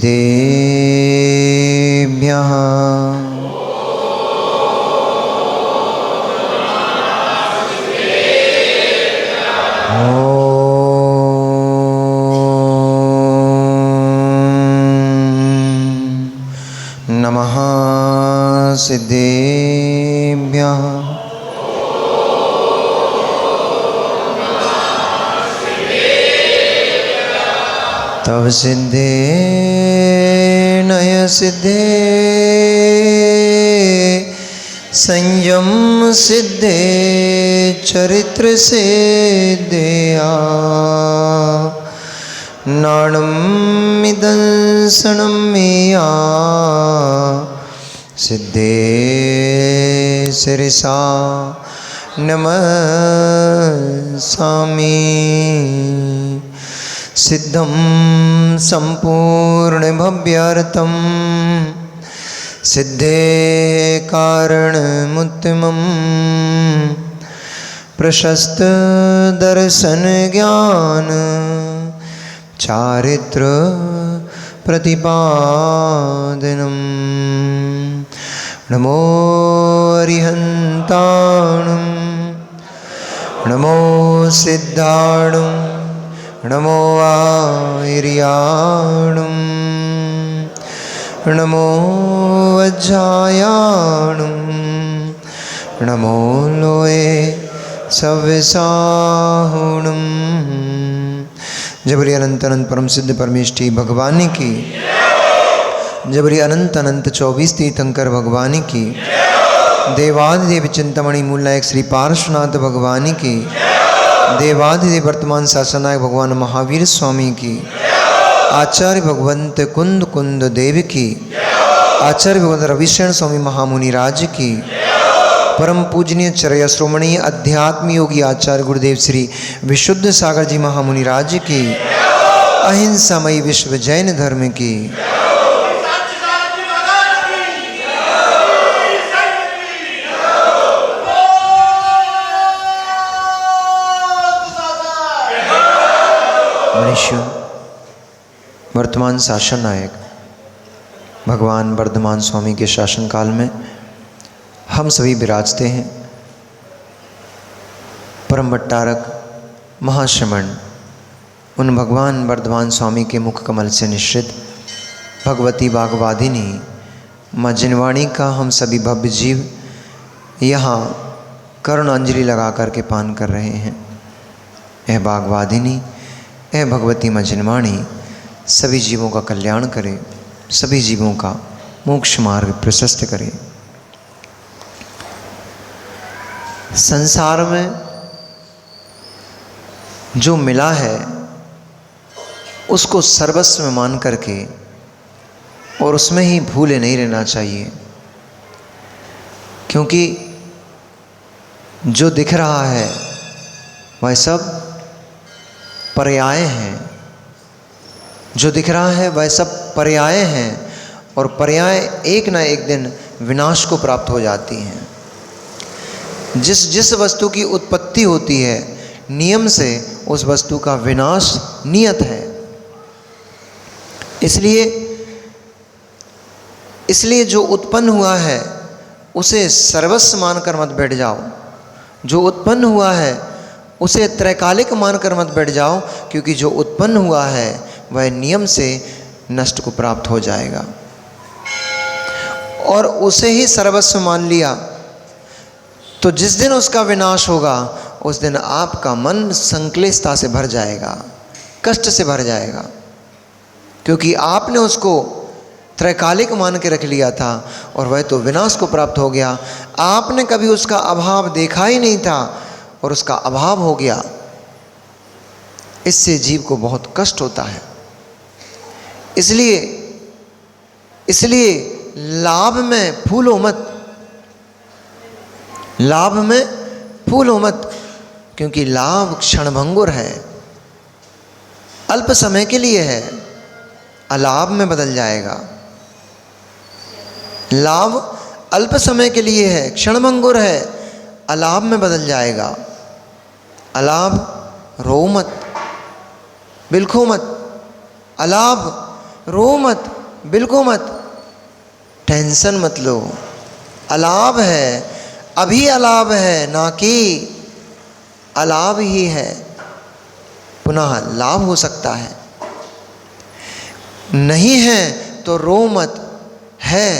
सिद्धेभ्यः नमः सिद्धेभ्यः तव सिद्धे नय सिद्धे संयम सिद्धे चरित्र सिद्धया नाणं मेया सिद्धे सिरसा नमस्सामि सिद्धं संपूर्ण भव्यार्थं सिद्धे कारणमुत्तमं प्रशस्त दर्शन ज्ञान चारित्र प्रतिपादनम् नमो अरिहन्ताणं नमो सिद्धाणं नमो आर्याणं नमो वज्रायाणं नमो लोये सव्यसाहुणं। जबरी अनंत अनंत परम सिद्ध परमेष्ठी भगवान की, जबरी अनंत अनंत 24 तीर्थंकर भगवान की, देवादिदेव चिंतामणि मूल नायक श्री पार्श्वनाथ भगवान की, देवादिदेव वर्तमान शासनायक भगवान महावीर स्वामी की, आचार्य भगवंत कुंद कुंद देव की, आचार्य भगवंत रविशरण स्वामी महामुनि राज की, परम पूजनीय चरय श्रोमणीय अध्यात्म योगी आचार्य गुरुदेव श्री विशुद्ध सागर जी महामुनि राज की, अहिंसामयी विश्व जैन धर्म की। मनुष्य वर्तमान शासन नायक भगवान वर्धमान स्वामी के शासनकाल में हम सभी विराजते हैं। परम भट्टारक महाश्रमण उन भगवान वर्धमान स्वामी के मुख कमल से निश्रित भगवती बागवादिनी माँ जिनवाणी का हम सभी भव्य जीव यहाँ करुणांजलि लगा करके पान कर रहे हैं। यह बागवादिनी यह भगवती माँ जिनवाणी सभी जीवों का कल्याण करे, सभी जीवों का मोक्ष मार्ग प्रशस्त करे। संसार में जो मिला है उसको सर्वस्व में मान करके और उसमें ही भूले नहीं रहना चाहिए, क्योंकि जो दिख रहा है वह सब पर्याय हैं। जो दिख रहा है वह सब पर्याय हैं और पर्याय एक ना एक दिन विनाश को प्राप्त हो जाती हैं। जिस जिस वस्तु की उत्पत्ति होती है नियम से उस वस्तु का विनाश नियत है। इसलिए जो उत्पन्न हुआ है उसे सर्वस्व मानकर मत बैठ जाओ। जो उत्पन्न हुआ है उसे त्रैकालिक मानकर मत बैठ जाओ, क्योंकि जो उत्पन्न हुआ है वह नियम से नष्ट को प्राप्त हो जाएगा। और उसे ही सर्वस्व मान लिया तो जिस दिन उसका विनाश होगा उस दिन आपका मन संक्लेशता से भर जाएगा, कष्ट से भर जाएगा, क्योंकि आपने उसको त्रैकालिक मान के रख लिया था और वह तो विनाश को प्राप्त हो गया। आपने कभी उसका अभाव देखा ही नहीं था और उसका अभाव हो गया। इससे जीव को बहुत कष्ट होता है। इसलिए लाभ में फूलो मत, लाभ में फूलो मत, क्योंकि लाभ क्षणभंगुर है, अल्प समय के लिए है, अलाभ में बदल जाएगा। लाभ अल्प समय के लिए है, क्षणभंगुर है, अलाभ में बदल जाएगा। अलाभ रो मत, बिल्खो मत, अलाभ रो मत, बिल्कुल मत, टेंशन मत लो। अलाभ है, अभी अलाभ है, ना कि अलाभ ही है, पुनः लाभ हो सकता है। नहीं है तो रो मत, है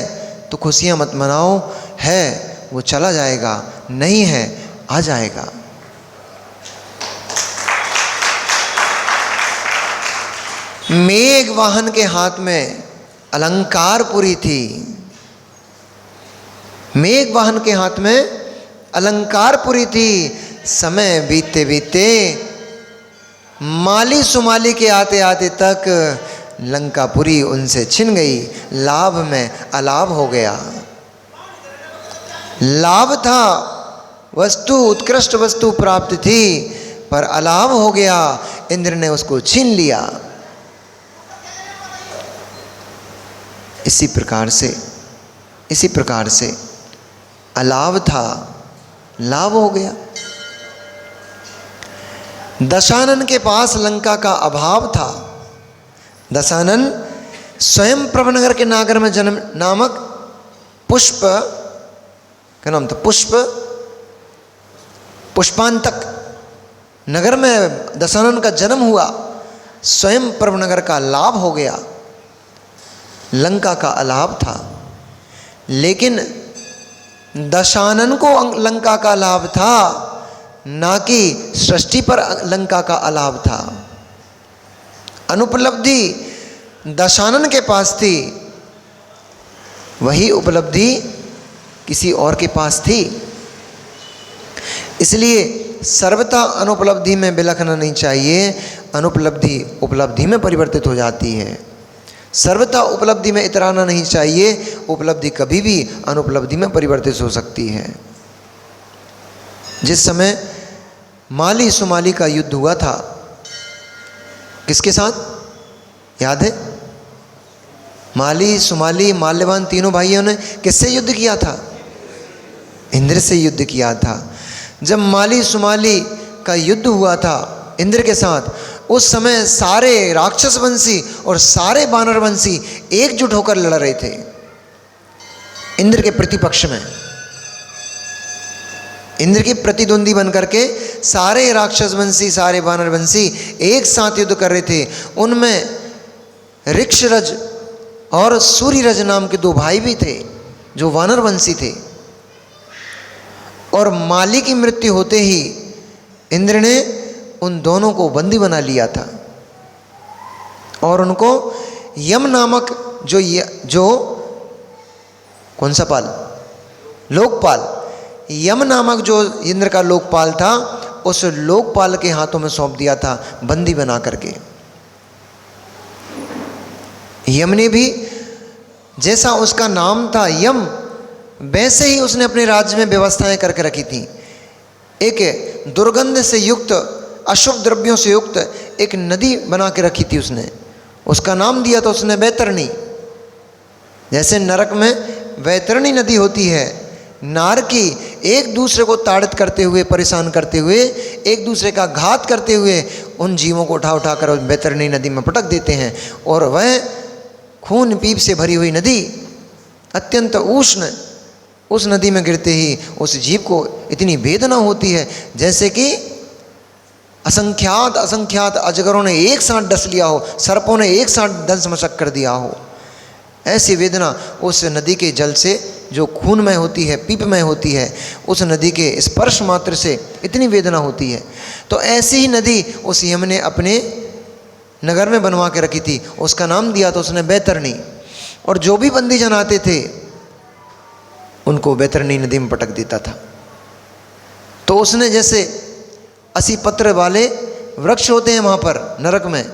तो खुशियां मत मनाओ, है वो चला जाएगा, नहीं है आ जाएगा। मेघ वाहन के हाथ में अलंकारपुरी थी, मेघ वाहन के हाथ में अलंकारपुरी थी। समय बीतते बीतते माली सुमाली के आते आते तक लंकापुरी उनसे छिन गई, लाभ में अलाभ हो गया। लाभ था, वस्तु उत्कृष्ट वस्तु प्राप्त थी, पर अलाभ हो गया, इंद्र ने उसको छीन लिया। इसी प्रकार से अलाभ था, लाभ हो गया। दशानन के पास लंका का अभाव था। दशानन स्वयं प्रभनगर के नागर में जन्म नामक पुष्प क्या नाम था, पुष्पांतक नगर में दशानन का जन्म हुआ। स्वयं प्रभनगर का लाभ हो गया, लंका का अलाभ था। लेकिन दशानन को लंका का लाभ था, ना कि सृष्टि पर लंका का अलाभ था। अनुपलब्धि दशानन के पास थी, वही उपलब्धि किसी और के पास थी। इसलिए सर्वथा अनुपलब्धि में बिलखना नहीं चाहिए, अनुपलब्धि उपलब्धि में परिवर्तित हो जाती है। सर्वथा उपलब्धि में इतराना नहीं चाहिए, उपलब्धि कभी भी अनुपलब्धि में परिवर्तित हो सकती है। जिस समय माली सुमाली का युद्ध हुआ था, किसके साथ याद है? माली सुमाली माल्यवान तीनों भाइयों ने किससे युद्ध किया था? इंद्र से युद्ध किया था। जब माली सुमाली का युद्ध हुआ था इंद्र के साथ, उस समय सारे राक्षस वंशी और सारे वानर वंशी एकजुट होकर लड़ रहे थे इंद्र के प्रतिपक्ष में। इंद्र के प्रतिद्वंदी बनकर के सारे राक्षस वंशी सारे वानर वंशी एक साथ युद्ध कर रहे थे। उनमें ऋक्षरज और सूर्यरज नाम के दो भाई भी थे जो वानर वंशी थे। और माली की मृत्यु होते ही इंद्र ने उन दोनों को बंदी बना लिया था और उनको यम नामक जो कौन सा पाल, लोकपाल, यम नामक जो इंद्र का लोकपाल था, उस लोकपाल के हाथों में सौंप दिया था बंदी बना करके। यम ने भी जैसा उसका नाम था यम, वैसे ही उसने अपने राज्य में व्यवस्थाएं करके रखी थी। एक दुर्गंध से युक्त, अशुभ द्रव्यों से युक्त एक नदी बना के रखी थी उसने। उसका नाम दिया था उसने वैतरणी। जैसे नरक में वैतरणी नदी होती है, नारकी एक दूसरे को ताड़ित करते हुए, परेशान करते हुए, एक दूसरे का घात करते हुए उन जीवों को उठा उठा कर वैतरणी नदी में पटक देते हैं। और वह खून पीप से भरी हुई नदी अत्यंत उष्ण, उस नदी में गिरते ही उस जीव को इतनी वेदना होती है जैसे कि असंख्यात अजगरों ने एक साथ डस लिया हो, सर्पों ने एक साथ दंश मशक कर दिया हो। ऐसी वेदना उस नदी के जल से, जो खूनमय होती है, पीपमय होती है, उस नदी के स्पर्श मात्र से इतनी वेदना होती है। तो ऐसी ही नदी उस यम ने अपने नगर में बनवा के रखी थी। उसका नाम दिया था उसने वैतरणी। और जो भी बंदी जन आते थे उनको वैतरणी नदी में पटक देता था। तो उसने जैसे 80 पत्र वाले वृक्ष होते हैं वहाँ पर नरक में,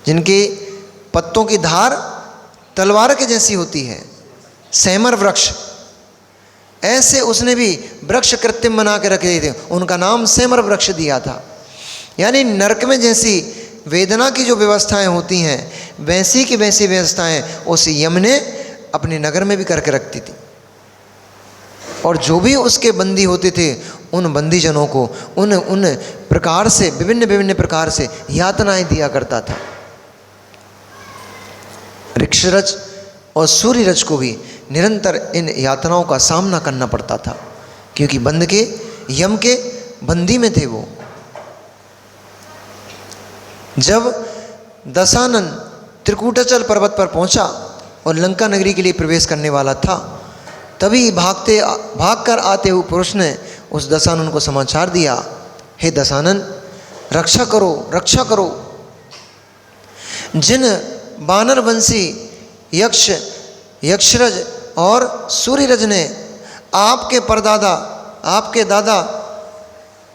जिनके पत्तों की धार तलवार के जैसी होती है, सैमर वृक्ष, ऐसे उसने भी वृक्ष कृत्रिम बना के रखे थे। उनका नाम सैमर वृक्ष दिया था। यानी नरक में जैसी वेदना की जो व्यवस्थाएं होती हैं, वैसी की वैसी व्यवस्थाएं उस यम ने अपने नगर में भी करके रखती थी। और जो भी उसके बंदी होते थे उन बंदीजनों को उन प्रकार से विभिन्न प्रकार से यातनाएं दिया करता था। यक्षरज और सूर्यरज को भी निरंतर इन यातनाओं का सामना करना पड़ता था, क्योंकि बंद के यम के बंदी में थे वो। जब दशानन त्रिकूटाचल पर्वत पर पहुंचा और लंका नगरी के लिए प्रवेश करने वाला था, तभी भागकर आते हुए पुरुष ने उस दशानन को समाचार दिया, हे दशानन, रक्षा करो, रक्षा करो। जिन वानरवंशी यक्ष, यक्षरज और सूर्यरज ने आपके परदादा, आपके दादा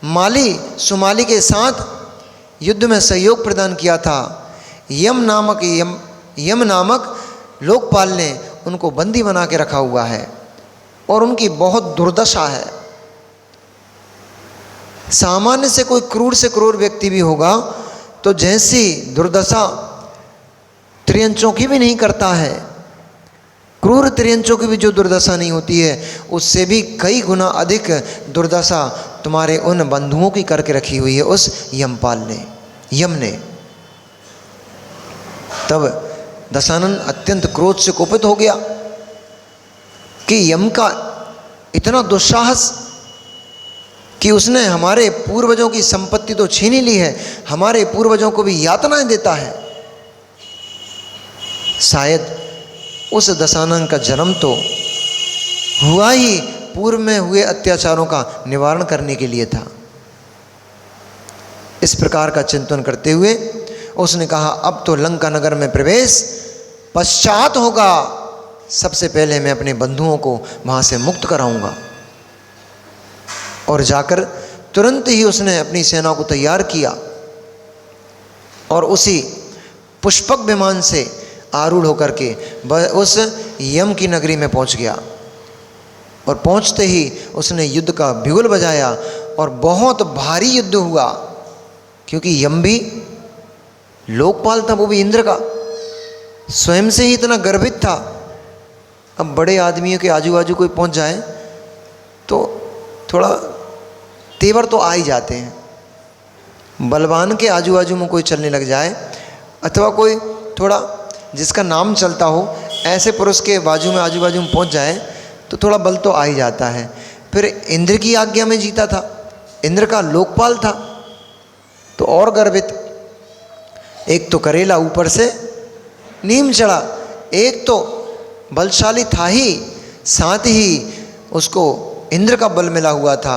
माली सुमाली के साथ युद्ध में सहयोग प्रदान किया था, यम नामक लोकपाल ने उनको बंदी बना के रखा हुआ है और उनकी बहुत दुर्दशा है। सामान्य से कोई क्रूर से क्रूर व्यक्ति भी होगा तो जैसी दुर्दशा त्रियंचों की भी नहीं करता है, क्रूर त्रियंचों की भी जो दुर्दशा नहीं होती है, उससे भी कई गुना अधिक दुर्दशा तुम्हारे उन बंधुओं की करके रखी हुई है उस यमपाल ने, यम ने। तब दशानन अत्यंत क्रोध से कुपित हो गया कि यम का इतना दुस्साहस कि उसने हमारे पूर्वजों की संपत्ति तो छीन ही ली है, हमारे पूर्वजों को भी यातनाएं देता है। शायद उस दशानन का जन्म तो हुआ ही पूर्व में हुए अत्याचारों का निवारण करने के लिए था। इस प्रकार का चिंतन करते हुए उसने कहा, अब तो लंका नगर में प्रवेश पश्चात होगा, सबसे पहले मैं अपने बंधुओं को वहाँ से मुक्त कराऊंगा। और जाकर तुरंत ही उसने अपनी सेना को तैयार किया और उसी पुष्पक विमान से आरूढ़ होकर के उस यम की नगरी में पहुंच गया। और पहुंचते ही उसने युद्ध का बिगुल बजाया और बहुत भारी युद्ध हुआ, क्योंकि यम भी लोकपाल था, वो भी इंद्र का, स्वयं से ही इतना गर्वित था। अब बड़े आदमियों के आजू बाजू कोई पहुंच जाए तो थोड़ा तेवर तो आ ही जाते हैं। बलवान के आजू बाजू में कोई चलने लग जाए अथवा कोई थोड़ा जिसका नाम चलता हो, ऐसे पुरुष के बाजू में आजू बाजू में पहुंच जाए तो थोड़ा बल तो आ ही जाता है। फिर इंद्र की आज्ञा में जीता था, इंद्र का लोकपाल था, तो और गर्वित। एक तो करेला ऊपर से नीम चढ़ा, एक तो बलशाली था ही, साथ ही उसको इंद्र का बल मिला हुआ था,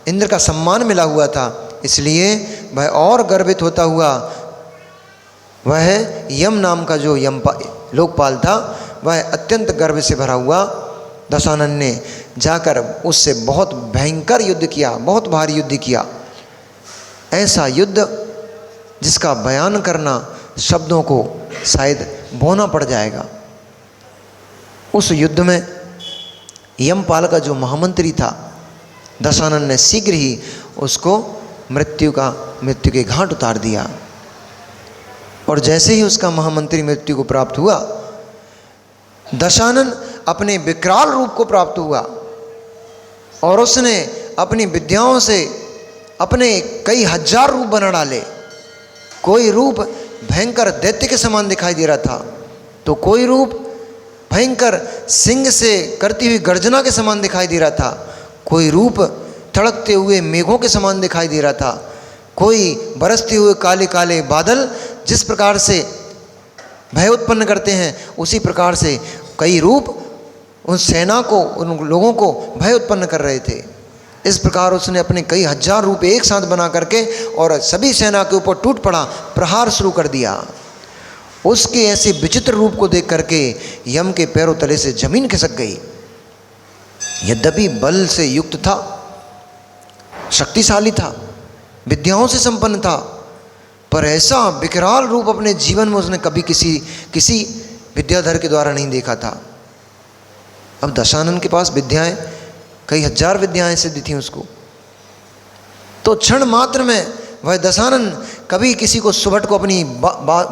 इंद्र का सम्मान मिला हुआ था, इसलिए वह और गर्वित होता हुआ वह यम नाम का जो लोकपाल था वह अत्यंत गर्व से भरा हुआ दशानन ने जाकर उससे बहुत भयंकर युद्ध किया, बहुत भारी युद्ध किया। ऐसा युद्ध जिसका बयान करना शब्दों को शायद बोना पड़ जाएगा। उस युद्ध में यमपाल का जो महामंत्री था दशानन ने शीघ्र ही उसको मृत्यु के घाट उतार दिया। और जैसे ही उसका महामंत्री मृत्यु को प्राप्त हुआ, दशानन अपने विकराल रूप को प्राप्त हुआ और उसने अपनी विद्याओं से अपने कई हजार रूप बना डाले। कोई रूप भयंकर दैत्य के समान दिखाई दे रहा था, तो कोई रूप भयंकर सिंह से करती हुई गर्जना के समान दिखाई दे रहा था, कोई रूप तड़कते हुए मेघों के समान दिखाई दे रहा था, कोई बरसते हुए काले काले बादल जिस प्रकार से भय उत्पन्न करते हैं उसी प्रकार से कई रूप उन सेना को, उन लोगों को भय उत्पन्न कर रहे थे। इस प्रकार उसने अपने कई हजार रूप एक साथ बना करके और सभी सेना के ऊपर टूट पड़ा, प्रहार शुरू कर दिया। उसके ऐसे विचित्र रूप को देख करके यम के पैरों तले से जमीन खिसक गई। यद्यपि बल से युक्त था, शक्तिशाली था, विद्याओं से संपन्न था, पर ऐसा विकराल रूप अपने जीवन में उसने कभी किसी विद्याधर के द्वारा नहीं देखा था। अब दशानन के पास विद्याएं, कई हजार विद्याएं सिद्धि थी उसको, तो क्षण मात्र में वह दशानन कभी किसी को सुबट को अपनी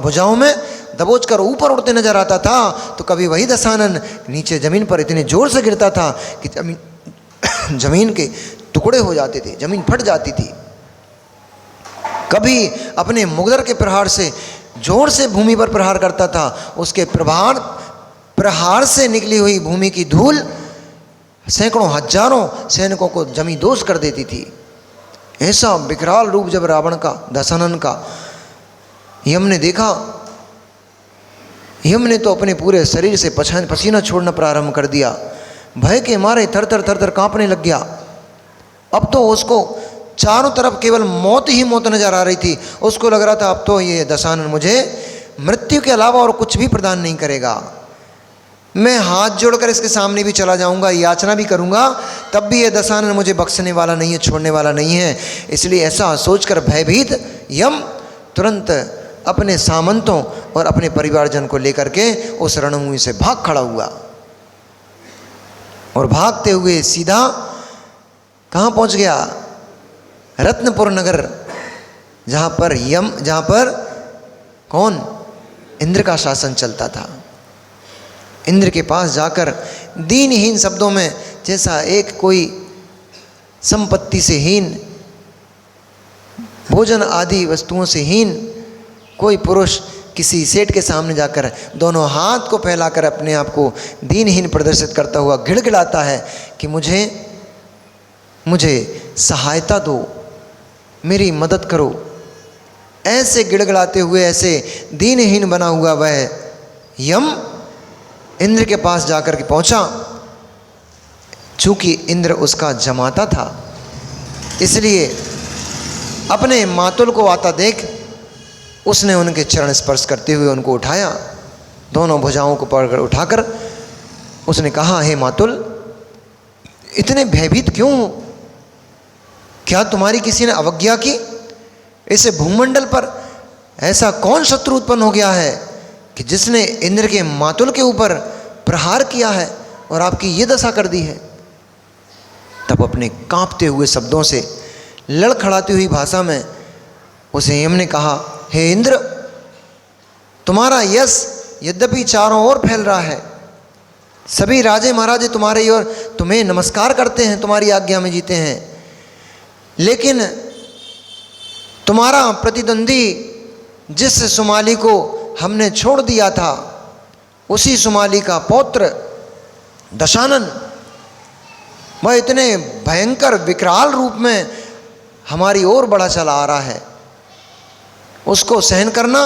भुजाओं में दबोच कर ऊपर उड़ते नजर आता था, तो कभी वही दशानन नीचे जमीन पर इतने जोर से गिरता था कि जमीन के टुकड़े हो जाते थे, जमीन फट जाती थी। कभी अपने मुगदर के प्रहार से जोर से भूमि पर प्रहार करता था, उसके प्रहार से निकली हुई भूमि की धूल सैकड़ों हजारों सैनिकों को जमींदोज कर देती थी। ऐसा विकराल रूप जब रावण का, दशानन का यम ने देखा, यम ने तो अपने पूरे शरीर से पसीना छोड़ना प्रारंभ कर दिया। भय के मारे थर थर कांपने लग गया। अब तो उसको चारों तरफ केवल मौत ही मौत नजर आ रही थी। उसको लग रहा था अब तो ये दशानन मुझे मृत्यु के अलावा और कुछ भी प्रदान नहीं करेगा। मैं हाथ जोड़कर इसके सामने भी चला जाऊंगा, याचना भी करूंगा, तब भी ये दशानन मुझे बख्शने वाला नहीं है, छोड़ने वाला नहीं है। इसलिए ऐसा सोचकर भयभीत यम तुरंत अपने सामंतों और अपने परिवारजन को लेकर के उस रणभूमि से भाग खड़ा हुआ और भागते हुए सीधा कहाँ पहुंच गया? रत्नपुर नगर, जहाँ पर कौन? इंद्र का शासन चलता था। इंद्र के पास जाकर दीनहीन शब्दों में, जैसा एक कोई संपत्ति से हीन, भोजन आदि वस्तुओं से हीन कोई पुरुष किसी सेठ के सामने जाकर दोनों हाथ को फैलाकर अपने आप को दीनहीन प्रदर्शित करता हुआ गिड़गिड़ाता है कि मुझे सहायता दो, मेरी मदद करो। ऐसे गिड़गिड़ाते हुए, ऐसे दीनहीन बना हुआ वह यम इंद्र के पास जाकर के पहुंचा। चूंकि इंद्र उसका जमाता था, इसलिए अपने मातुल को आता देख उसने उनके चरण स्पर्श करते हुए उनको उठाया, दोनों भुजाओं को पकड़कर उठाकर उसने कहा, हे मातुल, इतने भयभीत क्यों हो? क्या तुम्हारी किसी ने अवज्ञा की? इस भूमंडल पर ऐसा कौन शत्रु उत्पन्न हो गया है कि जिसने इंद्र के मातुल के ऊपर प्रहार किया है और आपकी ये दशा कर दी है? तब अपने कांपते हुए शब्दों से, लड़खड़ाती हुई भाषा में उसे यम ने कहा, हे इंद्र, तुम्हारा यश यद्यपि चारों ओर फैल रहा है, सभी राजे महाराजे तुम्हारे ओर तुम्हें नमस्कार करते हैं, तुम्हारी आज्ञा में जीते हैं, लेकिन तुम्हारा प्रतिद्वंदी जिस सुमाली को हमने छोड़ दिया था, उसी सुमाली का पौत्र दशानन, वह इतने भयंकर विकराल रूप में हमारी ओर बढ़ा चला आ रहा है। उसको सहन करना,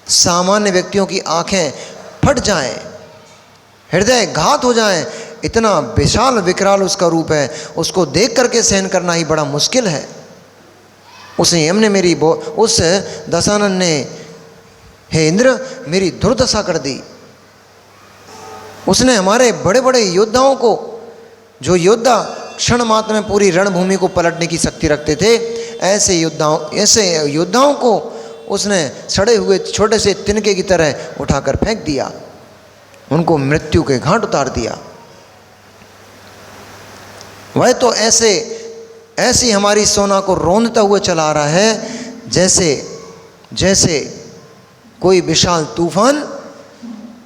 सामान्य व्यक्तियों की आंखें फट जाएं, हृदय घात हो जाएं, इतना विशाल विकराल उसका रूप है। उसको देख करके सहन करना ही बड़ा मुश्किल है। उसे यम ने उस दशानन ने, हे इंद्र, मेरी दुर्दशा कर दी। उसने हमारे बड़े बड़े योद्धाओं को, जो योद्धा क्षण मात्र में पूरी रणभूमि को पलटने की शक्ति रखते थे, ऐसे योद्धाओं को उसने सड़े हुए छोटे से तिनके की तरह उठाकर फेंक दिया, उनको मृत्यु के घाट उतार दिया। वह तो ऐसी हमारी सेना को रौंदता हुआ चला आ रहा है जैसे कोई विशाल तूफान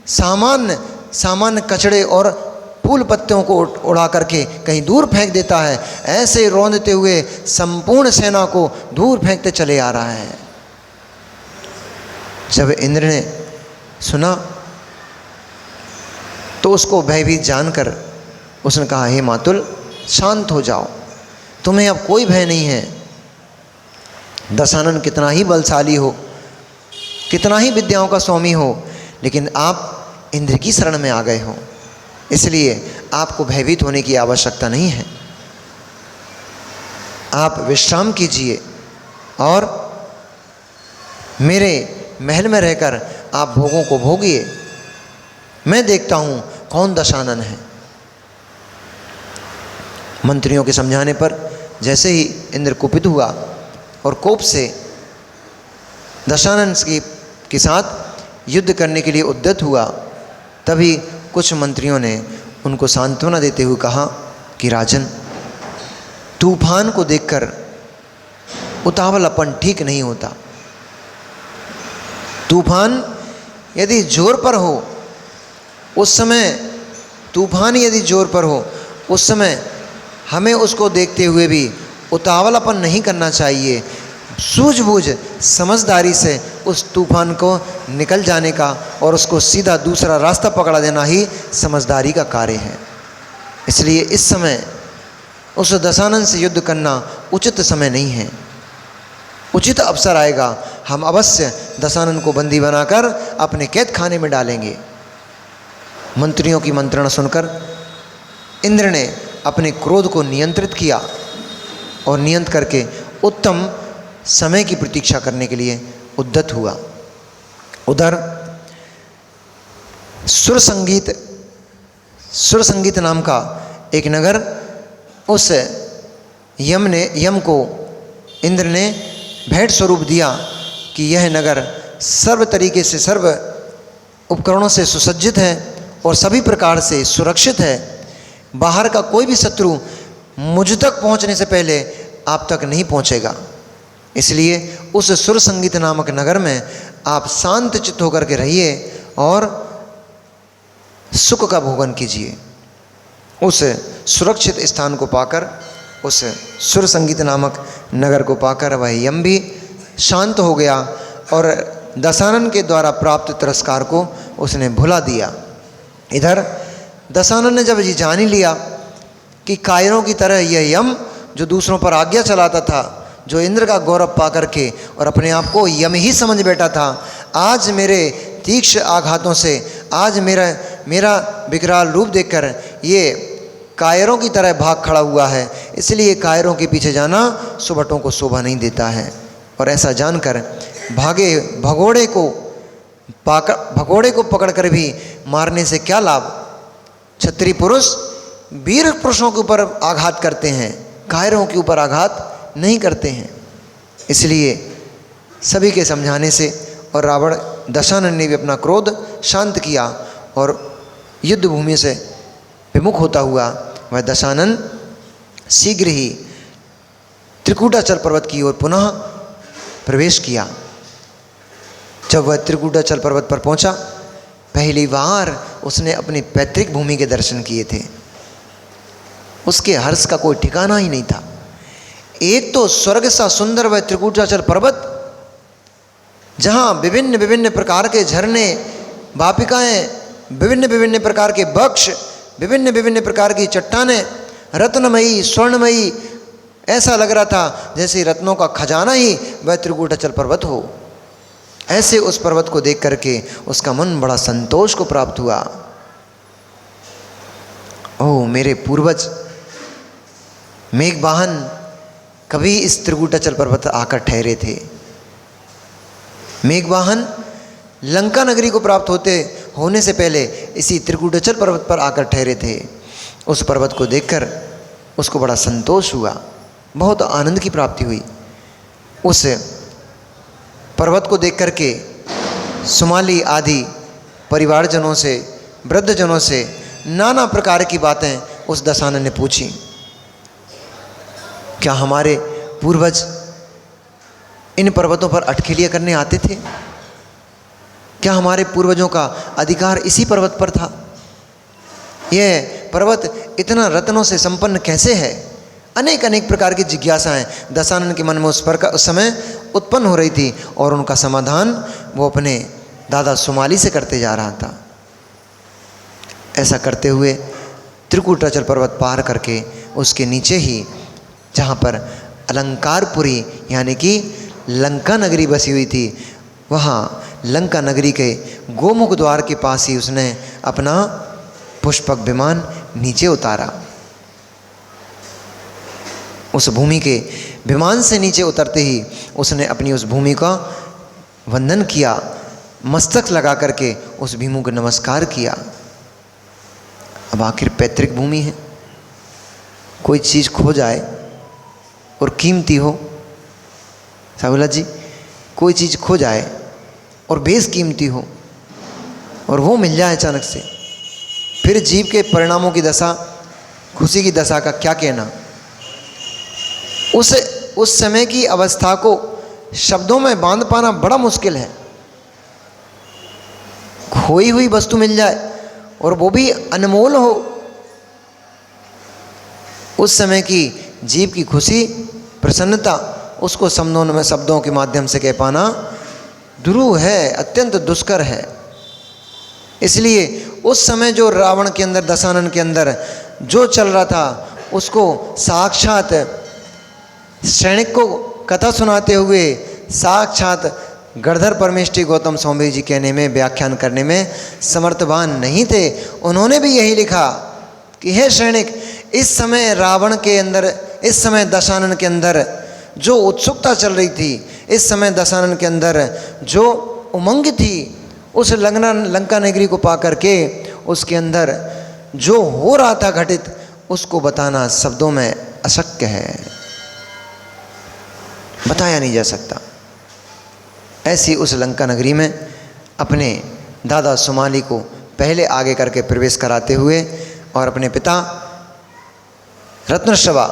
सामान्य कचड़े और फूल पत्तियों को उड़ा करके कहीं दूर फेंक देता है। ऐसे रौंदते हुए संपूर्ण सेना को दूर फेंकते चले आ रहा है। जब इंद्र ने सुना तो उसको भयभीत जानकर उसने कहा, हे मातुल, शांत हो जाओ, तुम्हें अब कोई भय नहीं है। दशानन कितना ही बलशाली हो, कितना ही विद्याओं का स्वामी हो, लेकिन आप इंद्र की शरण में आ गए हो, इसलिए आपको भयभीत होने की आवश्यकता नहीं है। आप विश्राम कीजिए और मेरे महल में रहकर आप भोगों को भोगिए। मैं देखता हूँ कौन दशानन है। मंत्रियों के समझाने पर जैसे ही इंद्र कुपित हुआ और कोप से दशानन के साथ युद्ध करने के लिए उद्यत हुआ, तभी कुछ मंत्रियों ने उनको सांत्वना देते हुए कहा कि राजन, तूफान को देखकर उतावलापन ठीक नहीं होता। तूफान यदि जोर पर हो, उस समय हमें उसको देखते हुए भी उतावलापन नहीं करना चाहिए। सूझबूझ समझदारी से उस तूफान को निकल जाने का और उसको सीधा दूसरा रास्ता पकड़ा देना ही समझदारी का कार्य है। इसलिए इस समय उस दशानन से युद्ध करना उचित समय नहीं है। उचित अवसर आएगा, हम अवश्य दशानन को बंदी बनाकर अपने कैद खाने में डालेंगे। मंत्रियों की मंत्रणा सुनकर इंद्र ने अपने क्रोध को नियंत्रित किया और नियंत्रित करके उत्तम समय की प्रतीक्षा करने के लिए उद्यत हुआ। उधर सुर संगीत नाम का एक नगर, उस यम को इंद्र ने भेंट स्वरूप दिया कि यह नगर सर्व तरीके से, सर्व उपकरणों से सुसज्जित है और सभी प्रकार से सुरक्षित है। बाहर का कोई भी शत्रु मुझ तक पहुंचने से पहले आप तक नहीं पहुंचेगा। इसलिए उस सुर संगीत नामक नगर में आप शांत चित्त होकर के रहिए और सुख का भोगन कीजिए। उस सुरक्षित स्थान को पाकर, उस सुर संगीत नामक नगर को पाकर वह यम भी शांत हो गया और दशानन के द्वारा प्राप्त तिरस्कार को उसने भुला दिया। इधर दशानन ने जब ये जान ही लिया कि कायरों की तरह यह यम जो दूसरों पर आज्ञा चलाता था, जो इंद्र का गौरव पा करके और अपने आप को यम ही समझ बैठा था, आज मेरे तीक्ष्ण आघातों से, आज मेरा विकराल रूप देखकर ये कायरों की तरह भाग खड़ा हुआ है। इसलिए कायरों के पीछे जाना सुबटों को शोभा नहीं देता है। और ऐसा जानकर भगोड़े को पकड़कर भी मारने से क्या लाभ। क्षत्रिय पुरुष वीर पुरुषों के ऊपर आघात करते हैं, कायरों के ऊपर आघात नहीं करते हैं। इसलिए सभी के समझाने से और रावण दशानन ने भी अपना क्रोध शांत किया और युद्ध भूमि से विमुख होता हुआ वह दशानन शीघ्र ही त्रिकूटाचल पर्वत की ओर पुनः प्रवेश किया। जब वह त्रिकूटाचल पर्वत पर पहुंचा, पहली बार उसने अपनी पैतृक भूमि के दर्शन किए थे। उसके हर्ष का कोई ठिकाना ही नहीं था। एक तो स्वर्ग सा सुंदर वह त्रिकूटाचल पर्वत, जहाँ विभिन्न विभिन्न प्रकार के झरने, वापिकाएँ, विभिन्न विभिन्न प्रकार के वृक्ष, विभिन्न विभिन्न प्रकार की चट्टानें, रत्नमयी, स्वर्णमयी, ऐसा लग रहा था जैसे रत्नों का खजाना ही वह त्रिकूटाचल पर्वत हो। ऐसे उस पर्वत को देख करके उसका मन बड़ा संतोष को प्राप्त हुआ। ओह मेरे पूर्वज मेघवाहन कभी इस त्रिकूटाचल पर्वत आकर ठहरे थे। मेघवाहन लंका नगरी को प्राप्त होने से पहले इसी त्रिकूटाचल पर्वत पर आकर ठहरे थे। उस पर्वत को देखकर उसको बड़ा संतोष हुआ, बहुत आनंद की प्राप्ति हुई। उस पर्वत को देख करके सुमाली आदि परिवारजनों से, वृद्धजनों से नाना प्रकार की बातें उस दशानन ने पूछी। क्या हमारे पूर्वज इन पर्वतों पर अटखेलियाँ करने आते थे? क्या हमारे पूर्वजों का अधिकार इसी पर्वत पर था? यह पर्वत इतना रत्नों से संपन्न कैसे है? अनेक अनेक प्रकार की जिज्ञासाएं दशानन के मन में उस समय उत्पन्न हो रही थी और उनका समाधान वो अपने दादा सुमाली से करते जा रहा था। ऐसा करते हुए त्रिकूटाचल पर्वत पार करके उसके नीचे ही जहाँ पर अलंकारपुरी यानी कि लंका नगरी बसी हुई थी, वहाँ लंका नगरी के गोमुख द्वार के पास ही उसने अपना पुष्पक विमान नीचे उतारा। उस भूमि के विमान से नीचे उतरते ही उसने अपनी उस भूमि का वंदन किया, मस्तक लगा करके उस भीमू को नमस्कार किया। अब आखिर पैतृक भूमि है, कोई चीज़ खो जाए और कीमती हो, साहुला जी, कोई चीज़ खो जाए और बेस कीमती हो और वो मिल जाए अचानक से, फिर जीव के परिणामों की दशा, खुशी की दशा का क्या कहना। उस समय की अवस्था को शब्दों में बांध पाना बड़ा मुश्किल है। खोई हुई वस्तु मिल जाए और वो भी अनमोल हो, उस समय की जीव की खुशी, प्रसन्नता, उसको शब्दों के माध्यम से कह पाना दुरूह है, अत्यंत दुष्कर है। इसलिए उस समय जो रावण के अंदर, दशानन के अंदर जो चल रहा था, उसको साक्षात सैनिक को कथा सुनाते हुए साक्षात गणधर परमेष्ठी गौतम स्वामी जी कहने में, व्याख्यान करने में समर्थवान नहीं थे। उन्होंने भी यही लिखा कि हे सैनिक, इस समय रावण के अंदर, इस समय दशानन के अंदर जो उत्सुकता चल रही थी, इस समय दशानन के अंदर जो उमंग थी, उस लंका नगरी को पा करके उसके अंदर जो हो रहा था घटित, उसको बताना शब्दों में अशक्य है, बताया नहीं जा सकता। ऐसी उस लंका नगरी में अपने दादा सुमाली को पहले आगे करके प्रवेश कराते हुए और अपने पिता रत्नश्रवा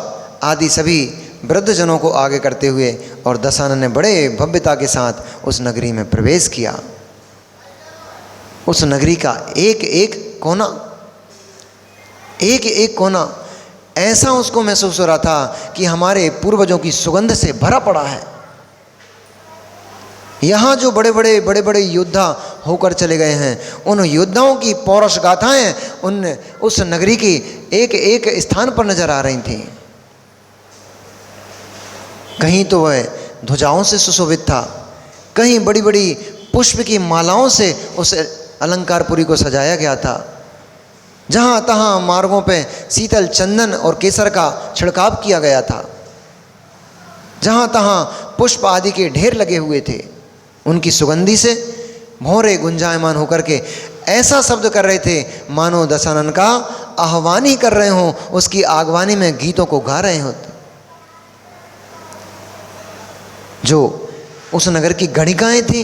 आदि सभी वृद्धजनों को आगे करते हुए और दशानन ने बड़े भव्यता के साथ उस नगरी में प्रवेश किया। उस नगरी का एक एक कोना, एक एक कोना ऐसा उसको महसूस हो रहा था कि हमारे पूर्वजों की सुगंध से भरा पड़ा है। यहाँ जो बड़े बड़े योद्धा होकर चले गए हैं, उन योद्धाओं की पौरुष गाथाएं उस नगरी की एक एक स्थान पर नजर आ रही थी। कहीं तो वह ध्वजाओं से सुशोभित था, कहीं बड़ी बड़ी पुष्प की मालाओं से उस अलंकारपुरी को सजाया गया था। जहाँ तहाँ मार्गों पे शीतल चंदन और केसर का छिड़काव किया गया था। जहाँ तहाँ पुष्प आदि के ढेर लगे हुए थे। उनकी सुगंधी से भौरे गुंजायमान होकर के ऐसा शब्द कर रहे थे मानो दशानन का आह्वान ही कर रहे हों, उसकी आगवानी में गीतों को गा रहे होते। जो उस नगर की गणिकाएँ थीं,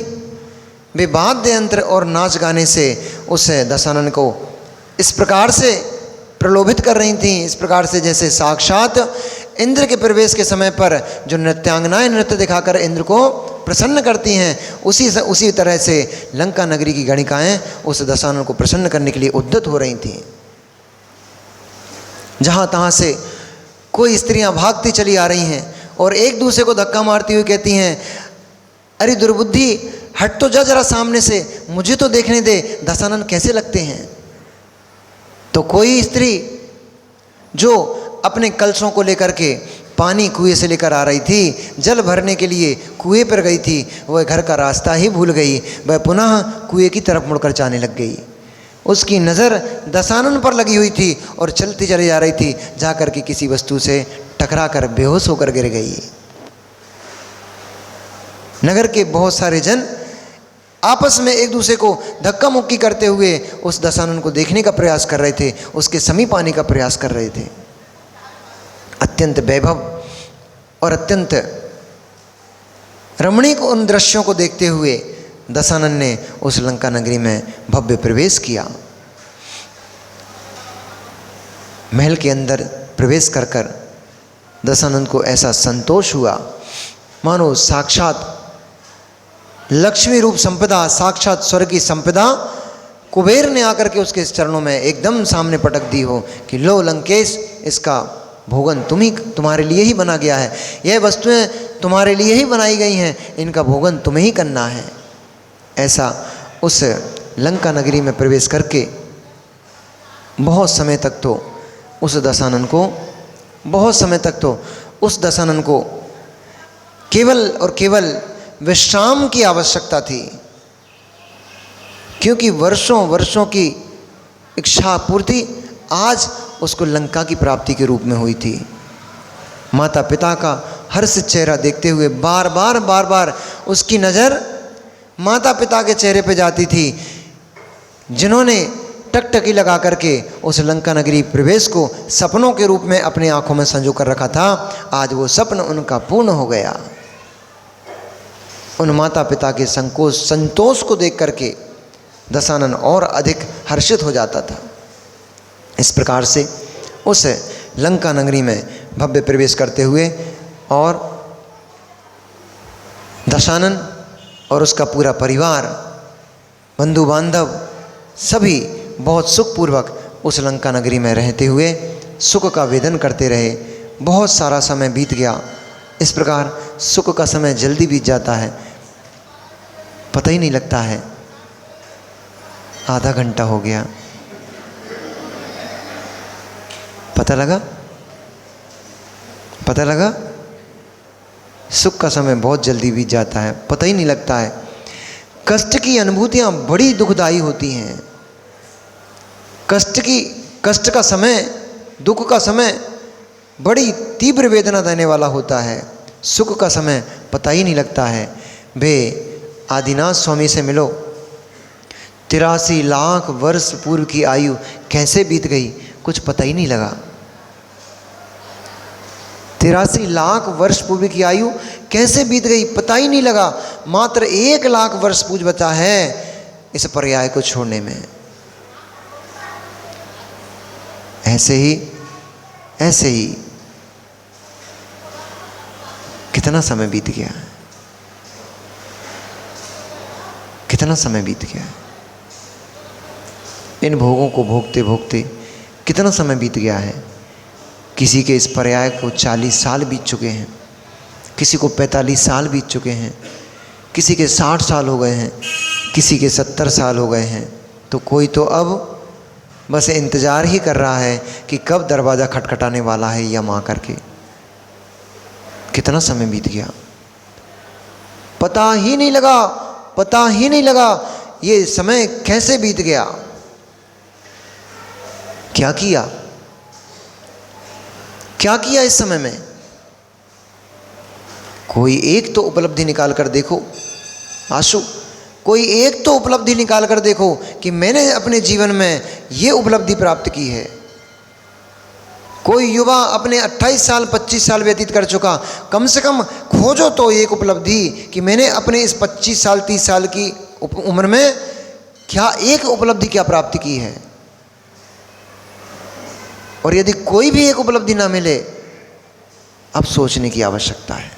वे वाद्य यंत्र और नाच गाने से उस दशानन को इस प्रकार से प्रलोभित कर रही थीं, इस प्रकार से जैसे साक्षात इंद्र के प्रवेश के समय पर जो नृत्यांगनाएं नृत्य दिखाकर इंद्र को प्रसन्न करती हैं, उसी तरह से लंका नगरी की गणिकाएं उस दशानन को प्रसन्न करने के लिए उद्यत हो रही थीं। जहाँ तहाँ से कोई स्त्रियां भागती चली आ रही हैं और एक दूसरे को धक्का मारती हुई कहती हैं, अरे दुर्बुद्धि, हट तो जा जरा सामने से, मुझे तो देखने दे दशानन कैसे लगते हैं। तो कोई स्त्री जो अपने कलशों को लेकर के पानी कुएं से लेकर आ रही थी, जल भरने के लिए कुएं पर गई थी, वह घर का रास्ता ही भूल गई। वह पुनः कुएं की तरफ मुड़कर जाने लग गई। उसकी नज़र दशानन पर लगी हुई थी और चलती चली जा रही थी, जाकर के किसी वस्तु से टकरा कर बेहोश होकर गिर गई। नगर के बहुत सारे जन आपस में एक दूसरे को धक्का मुक्की करते हुए उस दशानन को देखने का प्रयास कर रहे थे, उसके समीप आने का प्रयास कर रहे थे। अत्यंत वैभव और अत्यंत रमणीक उन दृश्यों को देखते हुए दशानन ने उस लंका नगरी में भव्य प्रवेश किया। महल के अंदर प्रवेश कर कर दशानन को ऐसा संतोष हुआ मानो साक्षात लक्ष्मी रूप संपदा, साक्षात स्वर्ग की संपदा कुबेर ने आकर के उसके चरणों में एकदम सामने पटक दी हो कि लो लंकेश, इसका भोगन तुम्हारे लिए ही बना गया है, यह वस्तुएं तुम्हारे लिए ही बनाई गई हैं, इनका भोगन तुम्हें ही करना है। ऐसा उस लंका नगरी में प्रवेश करके बहुत समय तक तो उस दशानन को केवल और केवल विश्राम की आवश्यकता थी, क्योंकि वर्षों वर्षों की इच्छा पूर्ति आज उसको लंका की प्राप्ति के रूप में हुई थी। माता पिता का हर्षित चेहरा देखते हुए बार बार उसकी नज़र माता पिता के चेहरे पे जाती थी, जिन्होंने टकटकी लगा करके उस लंका नगरी प्रवेश को सपनों के रूप में अपनी आंखों में संजो कर रखा था। आज वो सपन उनका पूर्ण हो गया। उन माता पिता के संतोष को देख करके दशानन और अधिक हर्षित हो जाता था। इस प्रकार से उस लंका नगरी में भव्य प्रवेश करते हुए और दशानन और उसका पूरा परिवार, बंधु बांधव सभी बहुत सुखपूर्वक उस लंका नगरी में रहते हुए सुख का वेदन करते रहे। बहुत सारा समय बीत गया। इस प्रकार सुख का समय जल्दी बीत जाता है, पता ही नहीं लगता है। आधा घंटा हो गया, पता लगा? पता लगा? सुख का समय बहुत जल्दी बीत जाता है, पता ही नहीं लगता है। कष्ट की अनुभूतियां बड़ी दुखदाई होती हैं। कष्ट का समय, दुख का समय बड़ी तीव्र वेदना देने वाला होता है। सुख का समय पता ही नहीं लगता है। वे आदिनाथ स्वामी से मिलो। 83 लाख वर्ष पूर्व की आयु कैसे बीत गई, कुछ पता ही नहीं लगा। 83 लाख वर्ष पूर्व की आयु कैसे बीत गई, पता ही नहीं लगा। मात्र 1 लाख वर्ष पूज बचा है इस पर्याय को छोड़ने में। ऐसे ही कितना समय बीत गया है, कितना समय बीत गया है। इन भोगों को भोगते भोगते कितना समय बीत गया है। किसी के इस पर्याय को 40 साल बीत चुके हैं, किसी को 45 साल बीत चुके हैं, किसी के 60 साल हो गए हैं, किसी के 70 साल हो गए हैं। तो कोई तो अब बस इंतज़ार ही कर रहा है कि कब दरवाज़ा खटखटाने वाला है यम आकर के। कितना समय बीत गया, पता ही नहीं लगा, पता ही नहीं लगा ये समय कैसे बीत गया। क्या किया, क्या किया इस समय में? कोई एक तो उपलब्धि निकाल कर देखो आशु, कोई एक तो उपलब्धि निकाल कर देखो कि मैंने अपने जीवन में ये उपलब्धि प्राप्त की है। कोई युवा अपने 28 साल 25 साल व्यतीत कर चुका, कम से कम खोजो तो एक उपलब्धि कि मैंने अपने इस 25 साल 30 साल की उम्र में क्या एक उपलब्धि क्या प्राप्त की है। और यदि कोई भी एक उपलब्धि ना मिले, अब सोचने की आवश्यकता है।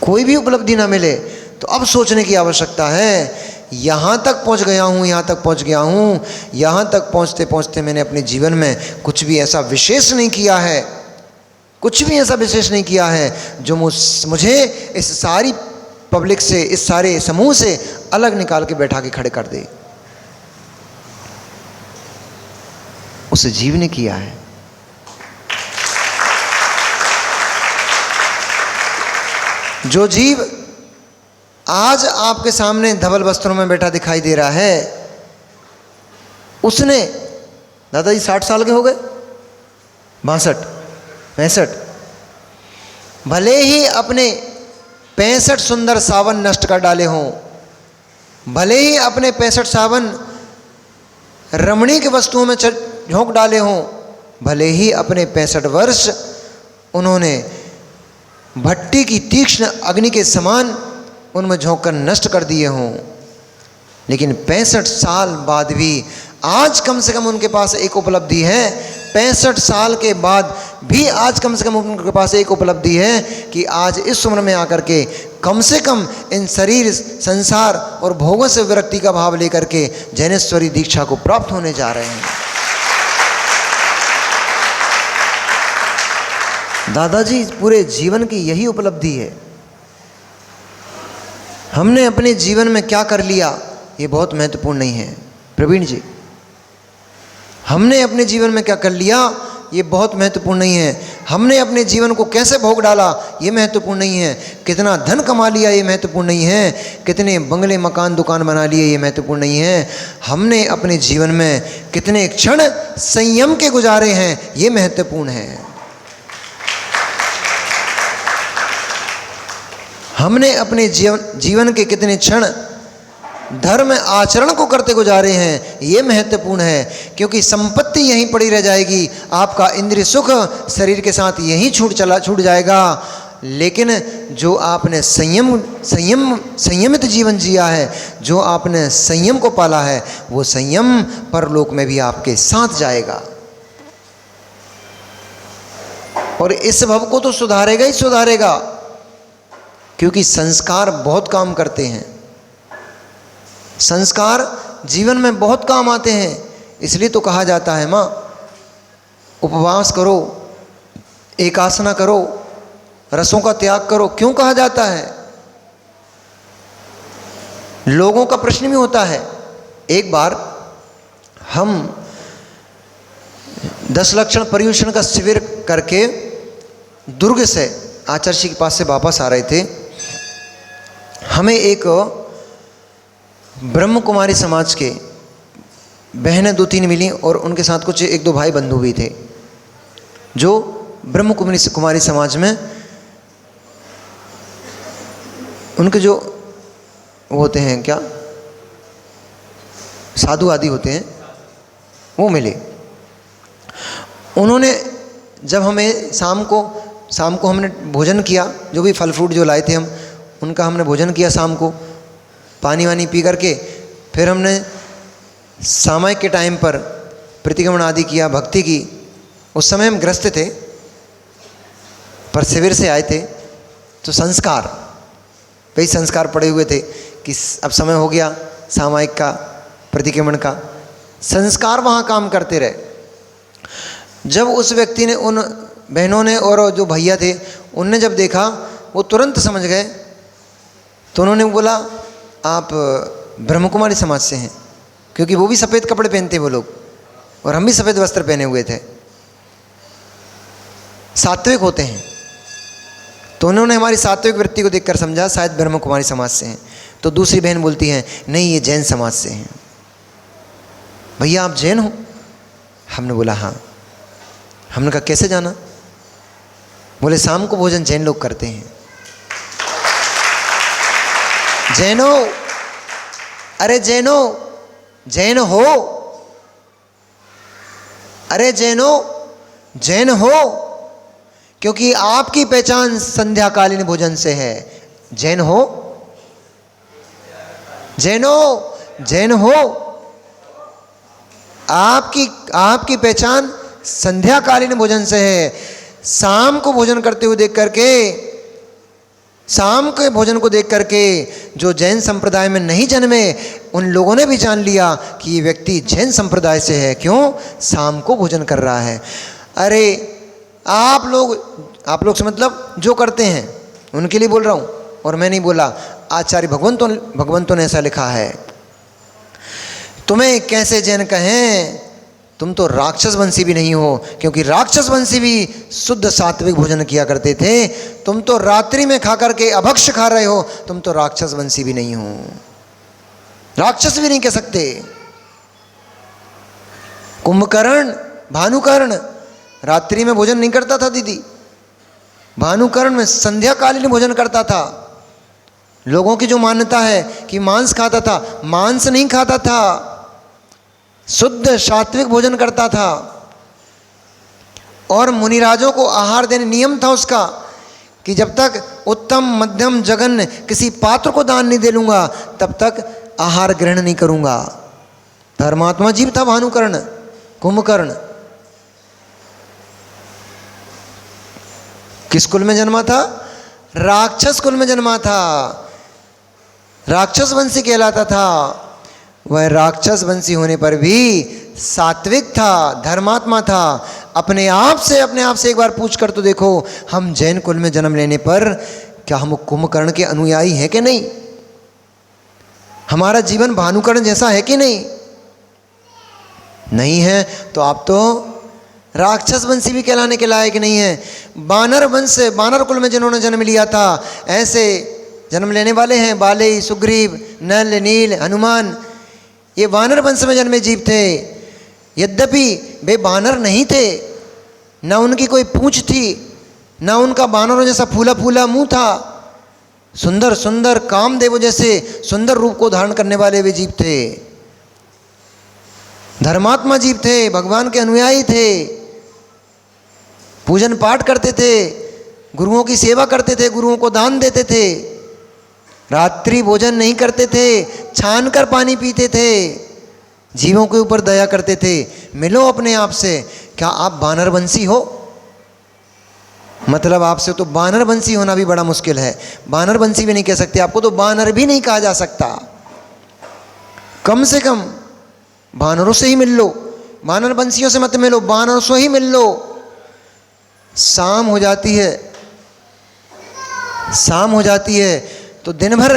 कोई भी उपलब्धि ना मिले तो अब सोचने की आवश्यकता है। यहाँ तक पहुँच गया हूँ, यहाँ तक पहुँच गया हूँ, यहाँ तक पहुँचते पहुँचते मैंने अपने जीवन में कुछ भी ऐसा विशेष नहीं किया है, कुछ भी ऐसा विशेष नहीं किया है जो मुझे इस सारी पब्लिक से, इस सारे समूह से अलग निकाल के बैठा के खड़े कर दे। उस जीव ने किया है। जो जीव आज आपके सामने धवल वस्त्रों में बैठा दिखाई दे रहा है, उसने, दादाजी 60 साल के हो गए, 62 65, भले ही अपने 65 सुंदर सावन नष्ट कर डाले हों, भले ही अपने 65 सावन रमणीक वस्तुओं में झोंक डाले हों, भले ही अपने 65 वर्ष उन्होंने भट्टी की तीक्ष्ण अग्नि के समान उनमें झोंककर नष्ट कर दिए हों, लेकिन 65 साल बाद भी आज कम से कम उनके पास एक उपलब्धि है। 65 साल के बाद भी आज कम से कम उनके पास एक उपलब्धि है कि आज इस उम्र में आकर के कम से कम इन शरीर, संसार और भोगों से विरक्ति का भाव लेकर के जैनेश्वरी दीक्षा को प्राप्त होने जा रहे हैं। दादाजी पूरे जीवन की यही उपलब्धि है। हमने अपने जीवन में क्या कर लिया ये बहुत महत्वपूर्ण नहीं है प्रवीण जी। हमने अपने जीवन में क्या कर लिया ये बहुत महत्वपूर्ण नहीं है। हमने अपने जीवन को कैसे भोग डाला ये महत्वपूर्ण नहीं है। कितना धन कमा लिया ये महत्वपूर्ण नहीं है। कितने बंगले, मकान, दुकान बना लिए ये महत्वपूर्ण नहीं है। हमने अपने जीवन में कितने क्षण संयम के गुजारे हैं ये महत्वपूर्ण है। हमने अपने जीवन के कितने क्षण धर्म आचरण को करते गुजारे हैं ये महत्वपूर्ण है, क्योंकि संपत्ति यहीं पड़ी रह जाएगी। आपका इंद्रिय सुख शरीर के साथ यहीं छूट जाएगा। लेकिन जो आपने संयमित जीवन जिया है, जो आपने संयम को पाला है, वो संयम परलोक में भी आपके साथ जाएगा और इस भव को तो सुधारेगा ही सुधारेगा, क्योंकि संस्कार बहुत काम करते हैं। संस्कार जीवन में बहुत काम आते हैं। इसलिए तो कहा जाता है माँ, उपवास करो, एकासना करो, रसों का त्याग करो। क्यों कहा जाता है? लोगों का प्रश्न भी होता है। एक बार हम 10 लक्षण पर्युषण का शिविर करके दुर्ग से आचार्य जी के पास से वापस आ रहे थे। हमें एक ब्रह्म कुमारी समाज के बहनें 2-3 मिली और उनके साथ कुछ 1-2 भाई बंधु भी थे जो ब्रह्म कुमारी समाज में उनके जो होते हैं क्या साधु आदि होते हैं वो मिले। उन्होंने जब हमें शाम को हमने भोजन किया, जो भी फल फ्रूट जो लाए थे हम उनका हमने भोजन किया शाम को, पानी वानी पी करके फिर हमने सामायिक के टाइम पर प्रतिक्रमण आदि किया, भक्ति की। उस समय हम ग्रस्त थे पर शिविर से आए थे तो संस्कार कई संस्कार पड़े हुए थे कि अब समय हो गया सामायिक का, प्रतिक्रमण का। संस्कार वहाँ काम करते रहे। जब उस व्यक्ति ने, उन बहनों ने और जो भैया थे उनने जब देखा वो तुरंत समझ गए। तो उन्होंने बोला आप ब्रह्म कुमारी समाज से हैं, क्योंकि वो भी सफ़ेद कपड़े पहनते वो लोग और हम भी सफ़ेद वस्त्र पहने हुए थे, सात्विक होते हैं। तो उन्होंने हमारी सात्विक वृत्ति को देखकर समझा शायद ब्रह्म कुमारी समाज से हैं। तो दूसरी बहन बोलती हैं नहीं ये जैन समाज से हैं। भैया आप जैन हो? हमने बोला हाँ। हमने कहा कैसे जाना? बोले शाम को भोजन जैन लोग करते हैं। जैनो, अरे जैनो, जैन हो, अरे जैनो, जैन हो, क्योंकि आपकी पहचान संध्याकालीन भोजन से है। जैन हो, जैनो, जैन हो, आपकी पहचान संध्याकालीन भोजन से है। शाम को भोजन करते हुए देख करके, शाम के भोजन को देख करके जो जैन संप्रदाय में नहीं जन्मे उन लोगों ने भी जान लिया कि ये व्यक्ति जैन संप्रदाय से है। क्यों? शाम को भोजन कर रहा है। अरे आप लोग से मतलब जो करते हैं उनके लिए बोल रहा हूँ और मैं नहीं बोला। आचार्य भगवंतों ने ऐसा लिखा है। तुम्हें कैसे जैन कहें? तुम तो राक्षस वंशी भी नहीं हो, क्योंकि राक्षस वंशी भी शुद्ध सात्विक भोजन किया करते थे। तुम तो रात्रि में खा करके अभक्ष खा रहे हो, तुम तो राक्षस वंशी भी नहीं हो, राक्षस भी नहीं कह सकते। कुंभकर्ण, भानुकर्ण रात्रि में भोजन नहीं करता था दीदी, भानुकर्ण में संध्याकालीन भोजन करता था। लोगों की जो मान्यता है कि मांस खाता था, मांस नहीं खाता था, शुद्ध सात्विक भोजन करता था। और मुनिराजों को आहार देने नियम था उसका कि जब तक उत्तम मध्यम जघन्य किसी पात्र को दान नहीं दे लूँगा तब तक आहार ग्रहण नहीं करूँगा। धर्मात्मा जीव था भानुकर्ण। कुंभकर्ण किस कुल में जन्मा था? राक्षस कुल में जन्मा था, राक्षस वंशी कहलाता था। वह राक्षस वंशी होने पर भी सात्विक था, धर्मात्मा था। अपने आप से एक बार पूछ कर तो देखो, हम जैन कुल में जन्म लेने पर क्या हम कुंभकर्ण के अनुयायी हैं कि नहीं? हमारा जीवन भानुकर्ण जैसा है कि नहीं? नहीं है तो आप तो राक्षस वंशी भी कहलाने के लायक नहीं है। बानर वंश, बानर कुल में जिन्होंने जन्म लिया था ऐसे जन्म लेने वाले हैं बाली, सुग्रीव, नल, नील, हनुमान। ये वानर वंश में जन्मे जीव थे। यद्यपि वे बानर नहीं थे, न उनकी कोई पूंछ थी, न उनका बानरों जैसा फूला फूला मुंह था। सुंदर सुंदर कामदेव जैसे सुंदर रूप को धारण करने वाले वे जीव थे। धर्मात्मा जीव थे, भगवान के अनुयायी थे, पूजन पाठ करते थे, गुरुओं की सेवा करते थे, गुरुओं को दान देते थे, रात्रि भोजन नहीं करते थे, छान कर पानी पीते थे, जीवों के ऊपर दया करते थे। मिलो अपने आप से। क्या आप बानर वंशी हो? मतलब आपसे तो बानर वंशी होना भी बड़ा मुश्किल है। बानर वंशी भी नहीं कह सकते, आपको तो बानर भी नहीं कहा जा सकता। कम से कम बानरों से ही मिल लो, बानर वंशियों से मत मिलो, बानरों से ही मिल लो। शाम हो जाती है तो दिन भर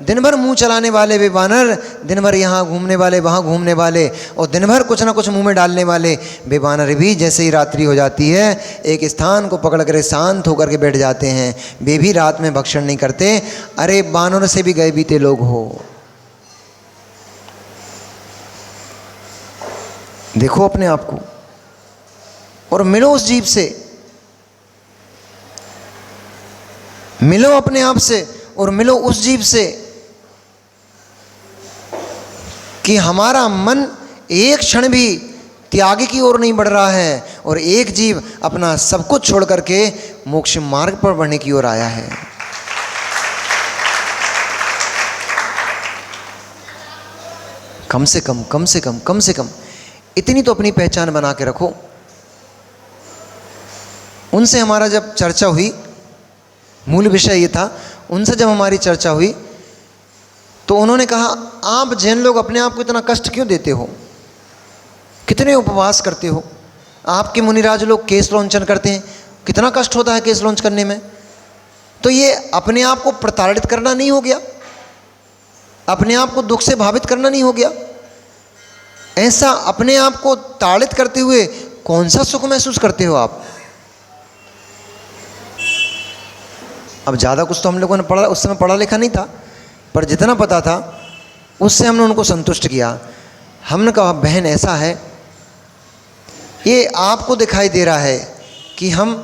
दिन भर मुंह चलाने वाले वे बानर, दिन भर यहाँ घूमने वाले वहाँ घूमने वाले और दिन भर कुछ ना कुछ मुंह में डालने वाले वे बानर भी जैसे ही रात्रि हो जाती है एक स्थान को पकड़ कर शांत होकर के बैठ जाते हैं। वे भी रात में भक्षण नहीं करते। अरे बानर से भी गए बीते लोग हो। देखो अपने आप को और मिलो उस जीव से, मिलो अपने आप से और मिलो उस जीव से कि हमारा मन एक क्षण भी त्याग की ओर नहीं बढ़ रहा है और एक जीव अपना सब कुछ छोड़ करके मोक्ष मार्ग पर बढ़ने की ओर आया है। कम से कम इतनी तो अपनी पहचान बना के रखो। उनसे हमारा जब चर्चा हुई, मूल विषय ये था, उनसे जब हमारी चर्चा हुई तो उन्होंने कहा आप जैन लोग अपने आप को इतना कष्ट क्यों देते हो, कितने उपवास करते हो। आपके मुनिराज लोग केश लौंचन करते हैं, कितना कष्ट होता है केश लौंच करने में। तो ये अपने आप को प्रताड़ित करना नहीं हो गया, अपने आप को दुख से भावित करना नहीं हो गया। ऐसा अपने आप को ताड़ित करते हुए कौन सा सुख महसूस करते हो आप। अब ज़्यादा कुछ तो हम लोगों ने पढ़ा, उस समय पढ़ा लिखा नहीं था, पर जितना पता था उससे हमने उनको संतुष्ट किया। हमने कहा बहन ऐसा है, ये आपको दिखाई दे रहा है कि हम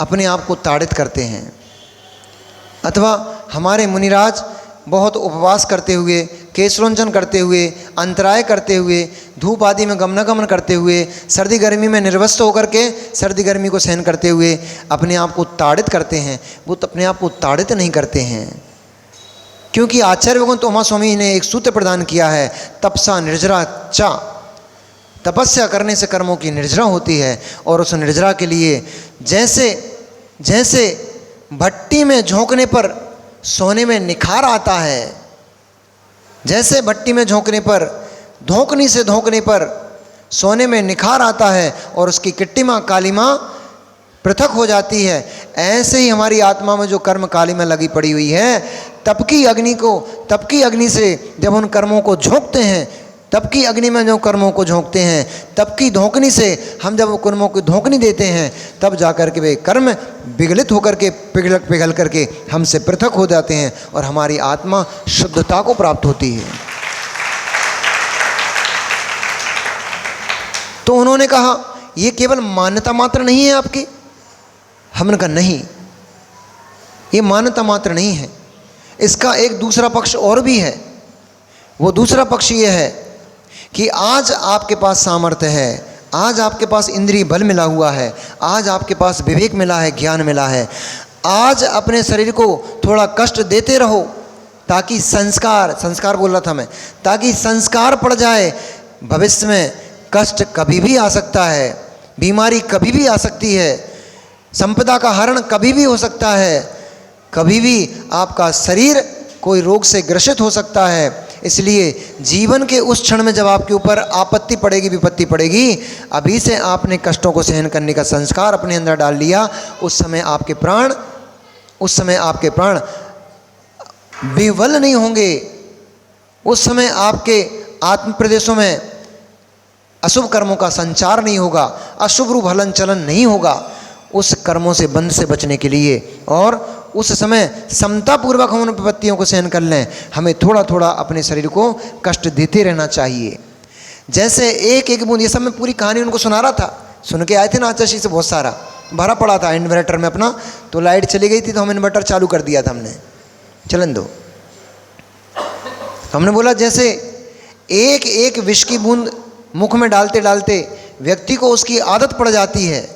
अपने आप को ताड़ित करते हैं, अथवा हमारे मुनिराज बहुत उपवास करते हुए, केशरोंचन करते हुए, अंतराय करते हुए, धूप आदि में गमनागमन करते हुए, सर्दी गर्मी में निर्वस्त्र होकर के सर्दी गर्मी को सहन करते हुए अपने आप को ताड़ित करते हैं। वो तो अपने आप को ताड़ित नहीं करते हैं, क्योंकि आचार्य भगवान तोमा स्वामी ने एक सूत्र प्रदान किया है, तपसा निर्जरा चा। तपस्या करने से कर्मों की निर्जरा होती है और उस निर्जरा के लिए जैसे भट्टी में झोंकने पर सोने में निखार आता है, जैसे भट्टी में झोंकने पर धोकनी से धोकने पर सोने में निखार आता है और उसकी किट्टिमा कालीमा पृथक हो जाती है, ऐसे ही हमारी आत्मा में जो कर्म कालीमा लगी पड़ी हुई है, तप की अग्नि से जब उन कर्मों को झोंकते हैं, तप की अग्नि में जो कर्मों को झोंकते हैं, तप की धोकनी से हम जब कर्मों को धोकनी देते हैं, तब जाकर के वे कर्म विगलित होकर के पिघल करके हमसे पृथक हो जाते हैं और हमारी आत्मा शुद्धता को प्राप्त होती है। तो उन्होंने कहा ये केवल मान्यता मात्र नहीं है आपकी। हमने कहा नहीं, ये मान्यता मात्र नहीं है, इसका एक दूसरा पक्ष और भी है। वो दूसरा पक्ष ये है कि आज आपके पास सामर्थ्य है, आज आपके पास इंद्रिय बल मिला हुआ है, आज आपके पास विवेक मिला है, ज्ञान मिला है। आज अपने शरीर को थोड़ा कष्ट देते रहो ताकि संस्कार बोल रहा था मैं, ताकि संस्कार पड़ जाए। भविष्य में कष्ट कभी भी आ सकता है, बीमारी कभी भी आ सकती है, संपदा का हरण कभी भी हो सकता है, कभी भी आपका शरीर कोई रोग से ग्रसित हो सकता है। इसलिए जीवन के उस क्षण में जब आपके ऊपर आपत्ति पड़ेगी, विपत्ति पड़ेगी, अभी से आपने कष्टों को सहन करने का संस्कार अपने अंदर डाल लिया, उस समय आपके प्राण विवल नहीं होंगे। उस समय आपके आत्म प्रदेशों में अशुभ कर्मों का संचार नहीं होगा, अशुभ रूप हलन चलन नहीं होगा। उस कर्मों से बंध से बचने के लिए और उस समय समतापूर्वक हम उन विपत्तियों को सहन कर लें, हमें थोड़ा थोड़ा अपने शरीर को कष्ट देते रहना चाहिए। जैसे एक एक बूंद, ये सब मैं पूरी कहानी उनको सुना रहा था, सुन के आए थे ना आचाशी से, बहुत सारा भरा पड़ा था इन्वर्टर में अपना, तो लाइट चली गई थी तो हम इन्वर्टर चालू कर दिया था हमने, चलन दो। हमने बोला जैसे एक एक विष की बूंद मुख में डालते डालते व्यक्ति को उसकी आदत पड़ जाती है,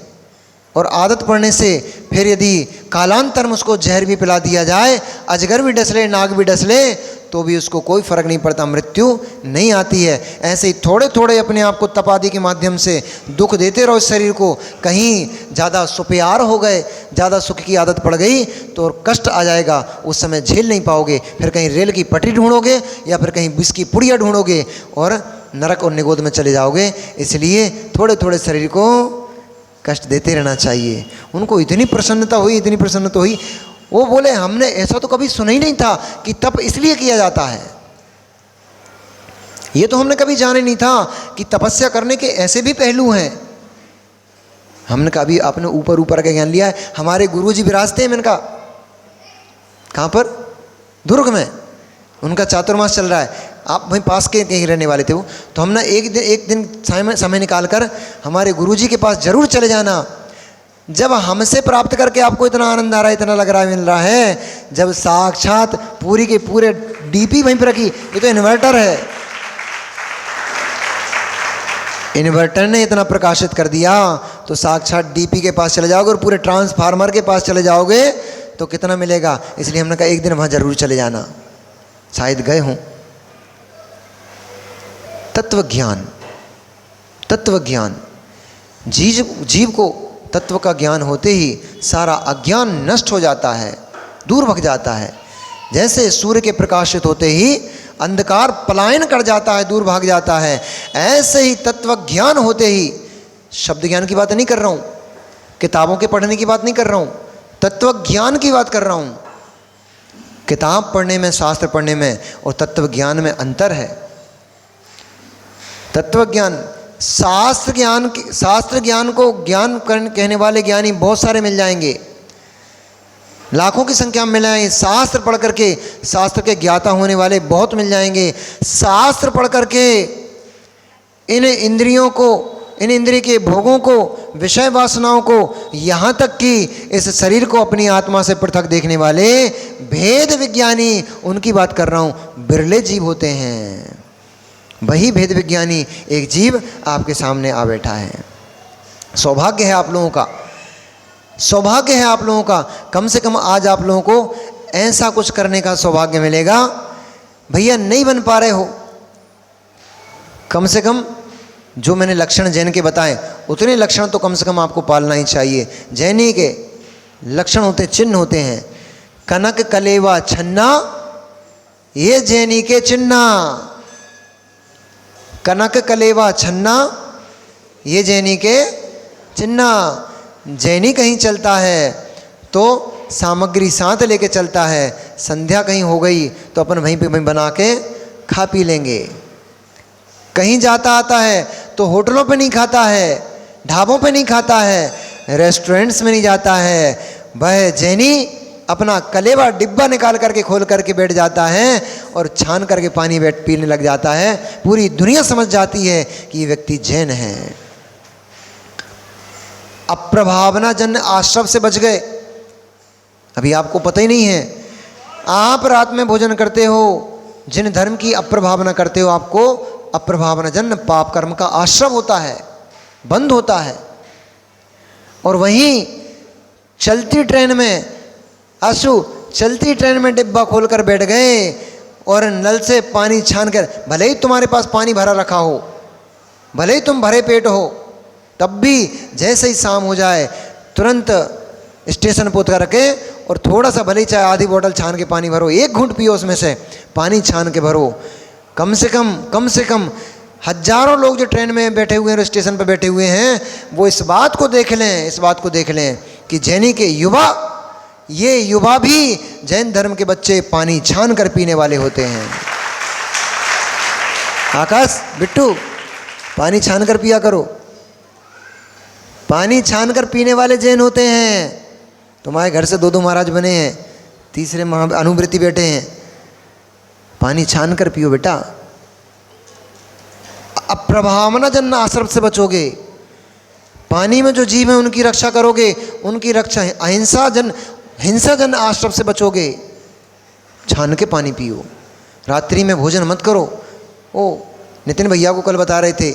और आदत पड़ने से फिर यदि कालांतर में उसको जहर भी पिला दिया जाए, अजगर भी डस ले, नाग भी डस ले, तो भी उसको कोई फर्क नहीं पड़ता, मृत्यु नहीं आती है। ऐसे ही थोड़े थोड़े अपने आप को तप आदि के माध्यम से दुख देते रहो इस शरीर को। कहीं ज़्यादा सुप्यार हो गए, ज़्यादा सुख की आदत पड़ गई तो कष्ट आ जाएगा, उस समय झेल नहीं पाओगे, फिर कहीं रेल की पटरी ढूंढोगे या फिर कहीं विष की पुड़िया ढूंढोगे और नरक और निगोद में चले जाओगे। इसलिए थोड़े थोड़े शरीर को कष्ट देते रहना चाहिए। उनको इतनी प्रसन्नता हुई वो बोले हमने ऐसा तो कभी सुना ही नहीं था कि तप इसलिए किया जाता है। ये तो हमने कभी जाने नहीं था कि तपस्या करने के ऐसे भी पहलू हैं। हमने कभी अपने ऊपर ऊपर का ज्ञान लिया है। हमारे गुरुजी विराजते हैं, मैंने कहा कहाँ पर, दुर्ग में, उनका चातुर्मास चल रहा है। आप वहीं पास के कहीं रहने वाले थे वो, तो हम ना एक दिन समय निकाल कर हमारे गुरुजी के पास जरूर चले जाना। जब हमसे प्राप्त करके आपको इतना आनंद आ रहा है, इतना लग रहा है, मिल रहा है, जब साक्षात पूरी के पूरे डीपी वहीं पर रखी, ये तो इन्वर्टर है, इन्वर्टर ने इतना प्रकाशित कर दिया, तो साक्षात डीपी के पास चले जाओगे और पूरे ट्रांसफार्मर के पास चले जाओगे तो कितना मिलेगा। इसलिए हमने कहा एक दिन वहाँ जरूर चले जाना, शायद गए हों। तत्व ज्ञान, तत्व ज्ञान, जीव को तत्व का ज्ञान होते ही सारा अज्ञान नष्ट हो जाता है, दूर भग जाता है। जैसे सूर्य के प्रकाशित होते ही अंधकार पलायन कर जाता है, दूर भाग जाता है, ऐसे ही तत्व ज्ञान होते ही, शब्द ज्ञान की बात नहीं कर रहा हूँ, किताबों के पढ़ने की बात नहीं कर रहा हूँ, तत्व ज्ञान की बात कर रहा हूँ। किताब पढ़ने में, शास्त्र पढ़ने में और तत्व ज्ञान में अंतर है। तत्व ज्ञान, शास्त्र ज्ञान को ज्ञान कहने वाले ज्ञानी बहुत सारे मिल जाएंगे, लाखों की संख्या में मिल जाएंगे। शास्त्र पढ़ करके शास्त्र के ज्ञाता होने वाले बहुत मिल जाएंगे। शास्त्र पढ़ करके इन इंद्रियों को, इन इंद्रिय के भोगों को, विषय वासनाओं को, यहाँ तक कि इस शरीर को अपनी आत्मा से पृथक देखने वाले भेद विज्ञानी, उनकी बात कर रहा हूँ, बिरले जीव होते हैं। वही भेद विज्ञानी एक जीव आपके सामने आ बैठा है। सौभाग्य है आप लोगों का, सौभाग्य है आप लोगों का। कम से कम आज आप लोगों को ऐसा कुछ करने का सौभाग्य मिलेगा। भैया नहीं बन पा रहे हो, कम से कम जो मैंने लक्षण जैन के बताए उतने लक्षण तो कम से कम आपको पालना ही चाहिए। जैनी के लक्षण होते, चिन्ह होते हैं। कनक कलेवा छन्ना, ये जैनी के चिन्ह। कनक कलेवा छन्ना, ये जैनी के चिन्ह। जैनी कहीं चलता है तो सामग्री साथ लेके चलता है। संध्या कहीं हो गई तो अपन वहीं पे बना के खा पी लेंगे। कहीं जाता आता है तो होटलों पे नहीं खाता है, ढाबों पे नहीं खाता है, रेस्टोरेंट्स में नहीं जाता है। वह जैनी अपना कलेवा डिब्बा निकाल करके खोल करके बैठ जाता है और छान करके पानी बैठ पीने लग जाता है। पूरी दुनिया समझ जाती है कि ये व्यक्ति जैन है। अप्रभावना जन आश्रम से बच गए। अभी आपको पता ही नहीं है, आप रात में भोजन करते हो, जिन धर्म की अप्रभावना करते हो, आपको अप्रभावना जन पाप कर्म का आश्रम होता है, बंद होता है। और वहीं चलती ट्रेन में चलती ट्रेन में डिब्बा खोलकर बैठ गए और नल से पानी छान कर, भले ही तुम्हारे पास पानी भरा रखा हो, भले ही तुम भरे पेट हो, तब भी जैसे ही शाम हो जाए तुरंत स्टेशन पर उतर के और थोड़ा सा, भले ही चाहे आधी बोतल छान के पानी भरो, एक घूंट पियो उसमें से, पानी छान के भरो। कम से कम हजारों लोग जो ट्रेन में बैठे हुए हैं, स्टेशन पर बैठे हुए हैं, वो इस बात को देख लें कि जैनी के युवा, ये युवा भी जैन धर्म के बच्चे पानी छान कर पीने वाले होते हैं। आकाश, बिट्टू, पानी छान कर पिया करो। पानी छान कर पीने वाले जैन होते हैं। तुम्हारे घर से 2 महाराज बने हैं, तीसरे अनुवृत्ति बैठे हैं। पानी छान कर पियो बेटा। अप्रभावना जन आश्रम से बचोगे। पानी में जो जीव है उनकी रक्षा करोगे, उनकी रक्षा हिंसा जन आश्रम से बचोगे। छान के पानी पियो। रात्रि में भोजन मत करो। ओ नितिन भैया को कल बता रहे थे,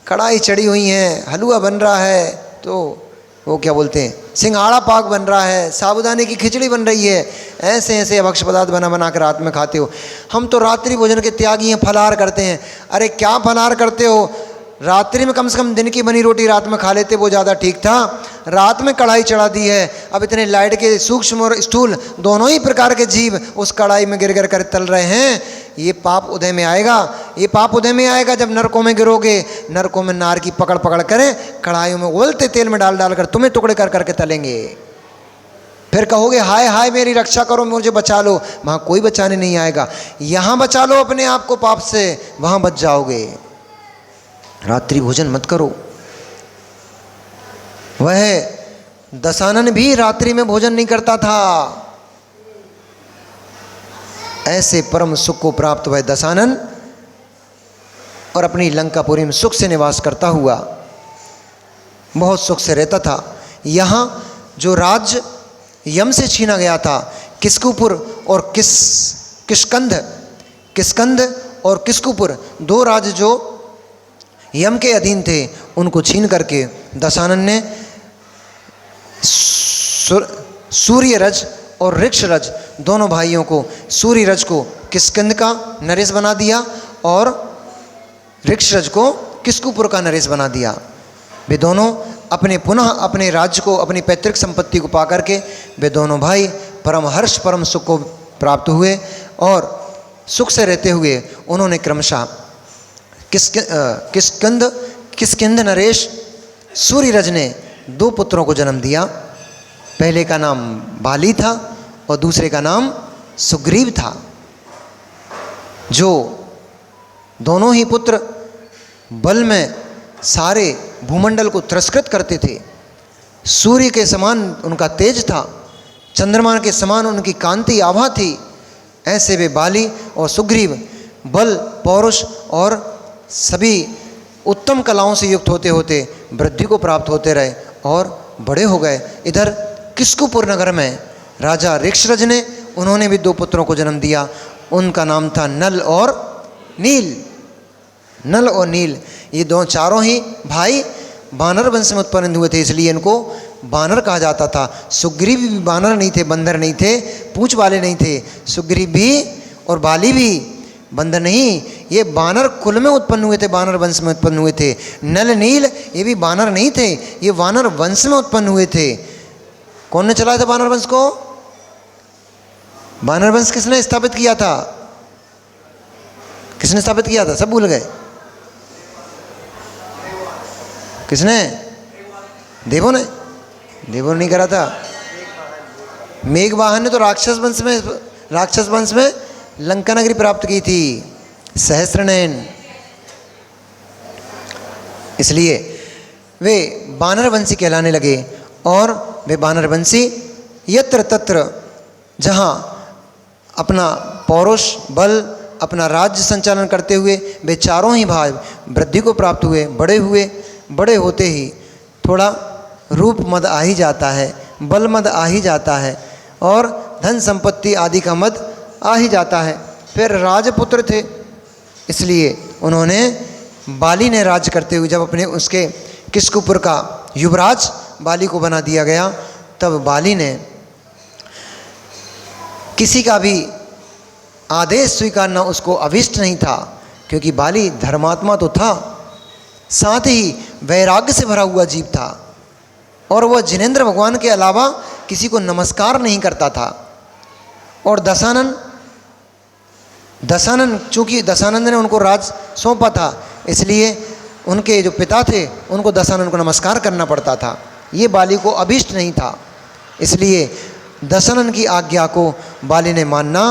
कढ़ाई चढ़ी हुई है, हलवा बन रहा है, तो वो क्या बोलते हैं, सिंघाड़ा पाक बन रहा है, साबूदाने की खिचड़ी बन रही है, ऐसे अभक्ष पदार्थ बना कर रात में खाते हो। हम तो रात्रि भोजन के त्यागी हैं, फलाहार करते हैं। अरे क्या फलाहार करते हो? रात्रि में कम से कम दिन की बनी रोटी रात में खा लेते, वो ज़्यादा ठीक था। रात में कढ़ाई चढ़ा दी है। अब इतने लाइट के सूक्ष्म और स्थूल दोनों ही प्रकार के जीव उस कढ़ाई में गिर कर तल रहे हैं। ये पाप उदय में आएगा। ये पाप उदय में आएगा जब नरकों में गिरोगे। नरकों में नार की पकड़ करें, कढ़ाइयों में उबलते तेल में डाल कर तुम्हें टुकड़े कर करके तलेंगे। फिर कहोगे हाय हाय मेरी रक्षा करो, मुझे बचा लो, वहाँ कोई बचाने नहीं आएगा। यहाँ बचा लो अपने आप को पाप से, वहाँ बच जाओगे। रात्रि भोजन मत करो। वह दशानन भी रात्रि में भोजन नहीं करता था। ऐसे परम सुख को प्राप्त वह दशानन और अपनी लंकापुरी में सुख से निवास करता हुआ बहुत सुख से रहता था। यहाँ जो राज्य यम से छीना गया था, किस्कुपुर और किष्कंध और किस्कुपुर, दो राज्य जो यम के अधीन थे, उनको छीन करके दशानन ने सूर्यरज और ऋक्षरज दोनों भाइयों को, सूर्यरज को किष्किंध का नरेश बना दिया और ऋक्षरज को किस्कुपुर का नरेश बना दिया। वे दोनों अपने पुनः अपने राज्य को, अपनी पैतृक संपत्ति को पा करके वे दोनों भाई परम हर्ष परम सुख को प्राप्त हुए और सुख से रहते हुए उन्होंने क्रमशः किष्किंध नरेश सूर्यरज ने दो पुत्रों को जन्म दिया। पहले का नाम बाली था और दूसरे का नाम सुग्रीव था। जो दोनों ही पुत्र बल में सारे भूमंडल को तिरस्कृत करते थे। सूर्य के समान उनका तेज था, चंद्रमा के समान उनकी कांति आभा थी। ऐसे वे बाली और सुग्रीव बल, पौरुष और सभी उत्तम कलाओं से युक्त होते होते वृद्धि को प्राप्त होते रहे और बड़े हो गए। इधर किस्कुपुर नगर में राजा ऋक्षरज ने, उन्होंने भी दो पुत्रों को जन्म दिया। उनका नाम था नल और नील। नल और नील ये दो चारों ही भाई बानर वंश में उत्पन्न हुए थे, इसलिए इनको बानर कहा जाता था। सुग्रीव भी बानर नहीं थे, बंदर नहीं थे, पूंछ वाले नहीं थे। सुग्रीव भी और बाली भी बंदर नहीं, ये बानर कुल में उत्पन्न हुए थे, बानर वंश में उत्पन्न हुए थे। नल नील ये भी बानर नहीं थे, ये वानर वंश में उत्पन्न हुए थे। कौन ने चलाया था बानर वंश को? बानर वंश किसने स्थापित किया था? किसने स्थापित किया था? सब भूल गए। किसने? देवों ने? देवों ने नहीं करा था। मेघवाहन ने तो राक्षस वंश में लंका नगरी प्राप्त की थी, सहस्रनयन। इसलिए वे बानरवंशी कहलाने लगे और वे बानरवंशी यत्र तत्र जहाँ अपना पौरुष बल, अपना राज्य संचालन करते हुए वे चारों ही भाई वृद्धि को प्राप्त हुए, बड़े हुए। बड़े होते ही थोड़ा रूप मद आ ही जाता है, बल मद आ ही जाता है और धन संपत्ति आदि का मद आ ही जाता है। फिर राजपुत्र थे, इसलिए उन्होंने, बाली ने राज्य करते हुए जब अपने उसके किस्कुपुर का युवराज बाली को बना दिया गया, तब बाली ने किसी का भी आदेश स्वीकारना उसको अभिष्ट नहीं था, क्योंकि बाली धर्मात्मा तो था, साथ ही वैराग्य से भरा हुआ जीव था और वह जिनेंद्र भगवान के अलावा किसी को नमस्कार नहीं करता था। और दशानन चूंकि दशानंद ने उनको राज सौंपा था, इसलिए उनके जो पिता थे उनको दशानन को नमस्कार करना पड़ता था। ये बाली को अभीष्ट नहीं था, इसलिए दशानन की आज्ञा को बाली ने मानना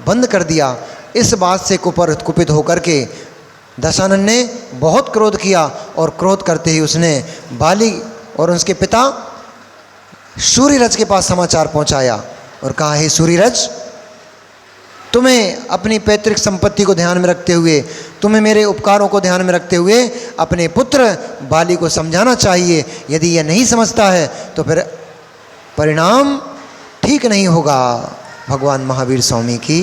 बंद कर दिया। इस बात से कुपित होकर के दशानन ने बहुत क्रोध किया और क्रोध करते ही उसने बाली और उसके पिता सूर्यरज के पास समाचार पहुंचाया और कहा, हे सूर्यरज, तुम्हें अपनी पैतृक संपत्ति को ध्यान में रखते हुए, तुम्हें मेरे उपकारों को ध्यान में रखते हुए अपने पुत्र बाली को समझाना चाहिए। यदि यह नहीं समझता है तो फिर परिणाम ठीक नहीं होगा। भगवान महावीर स्वामी की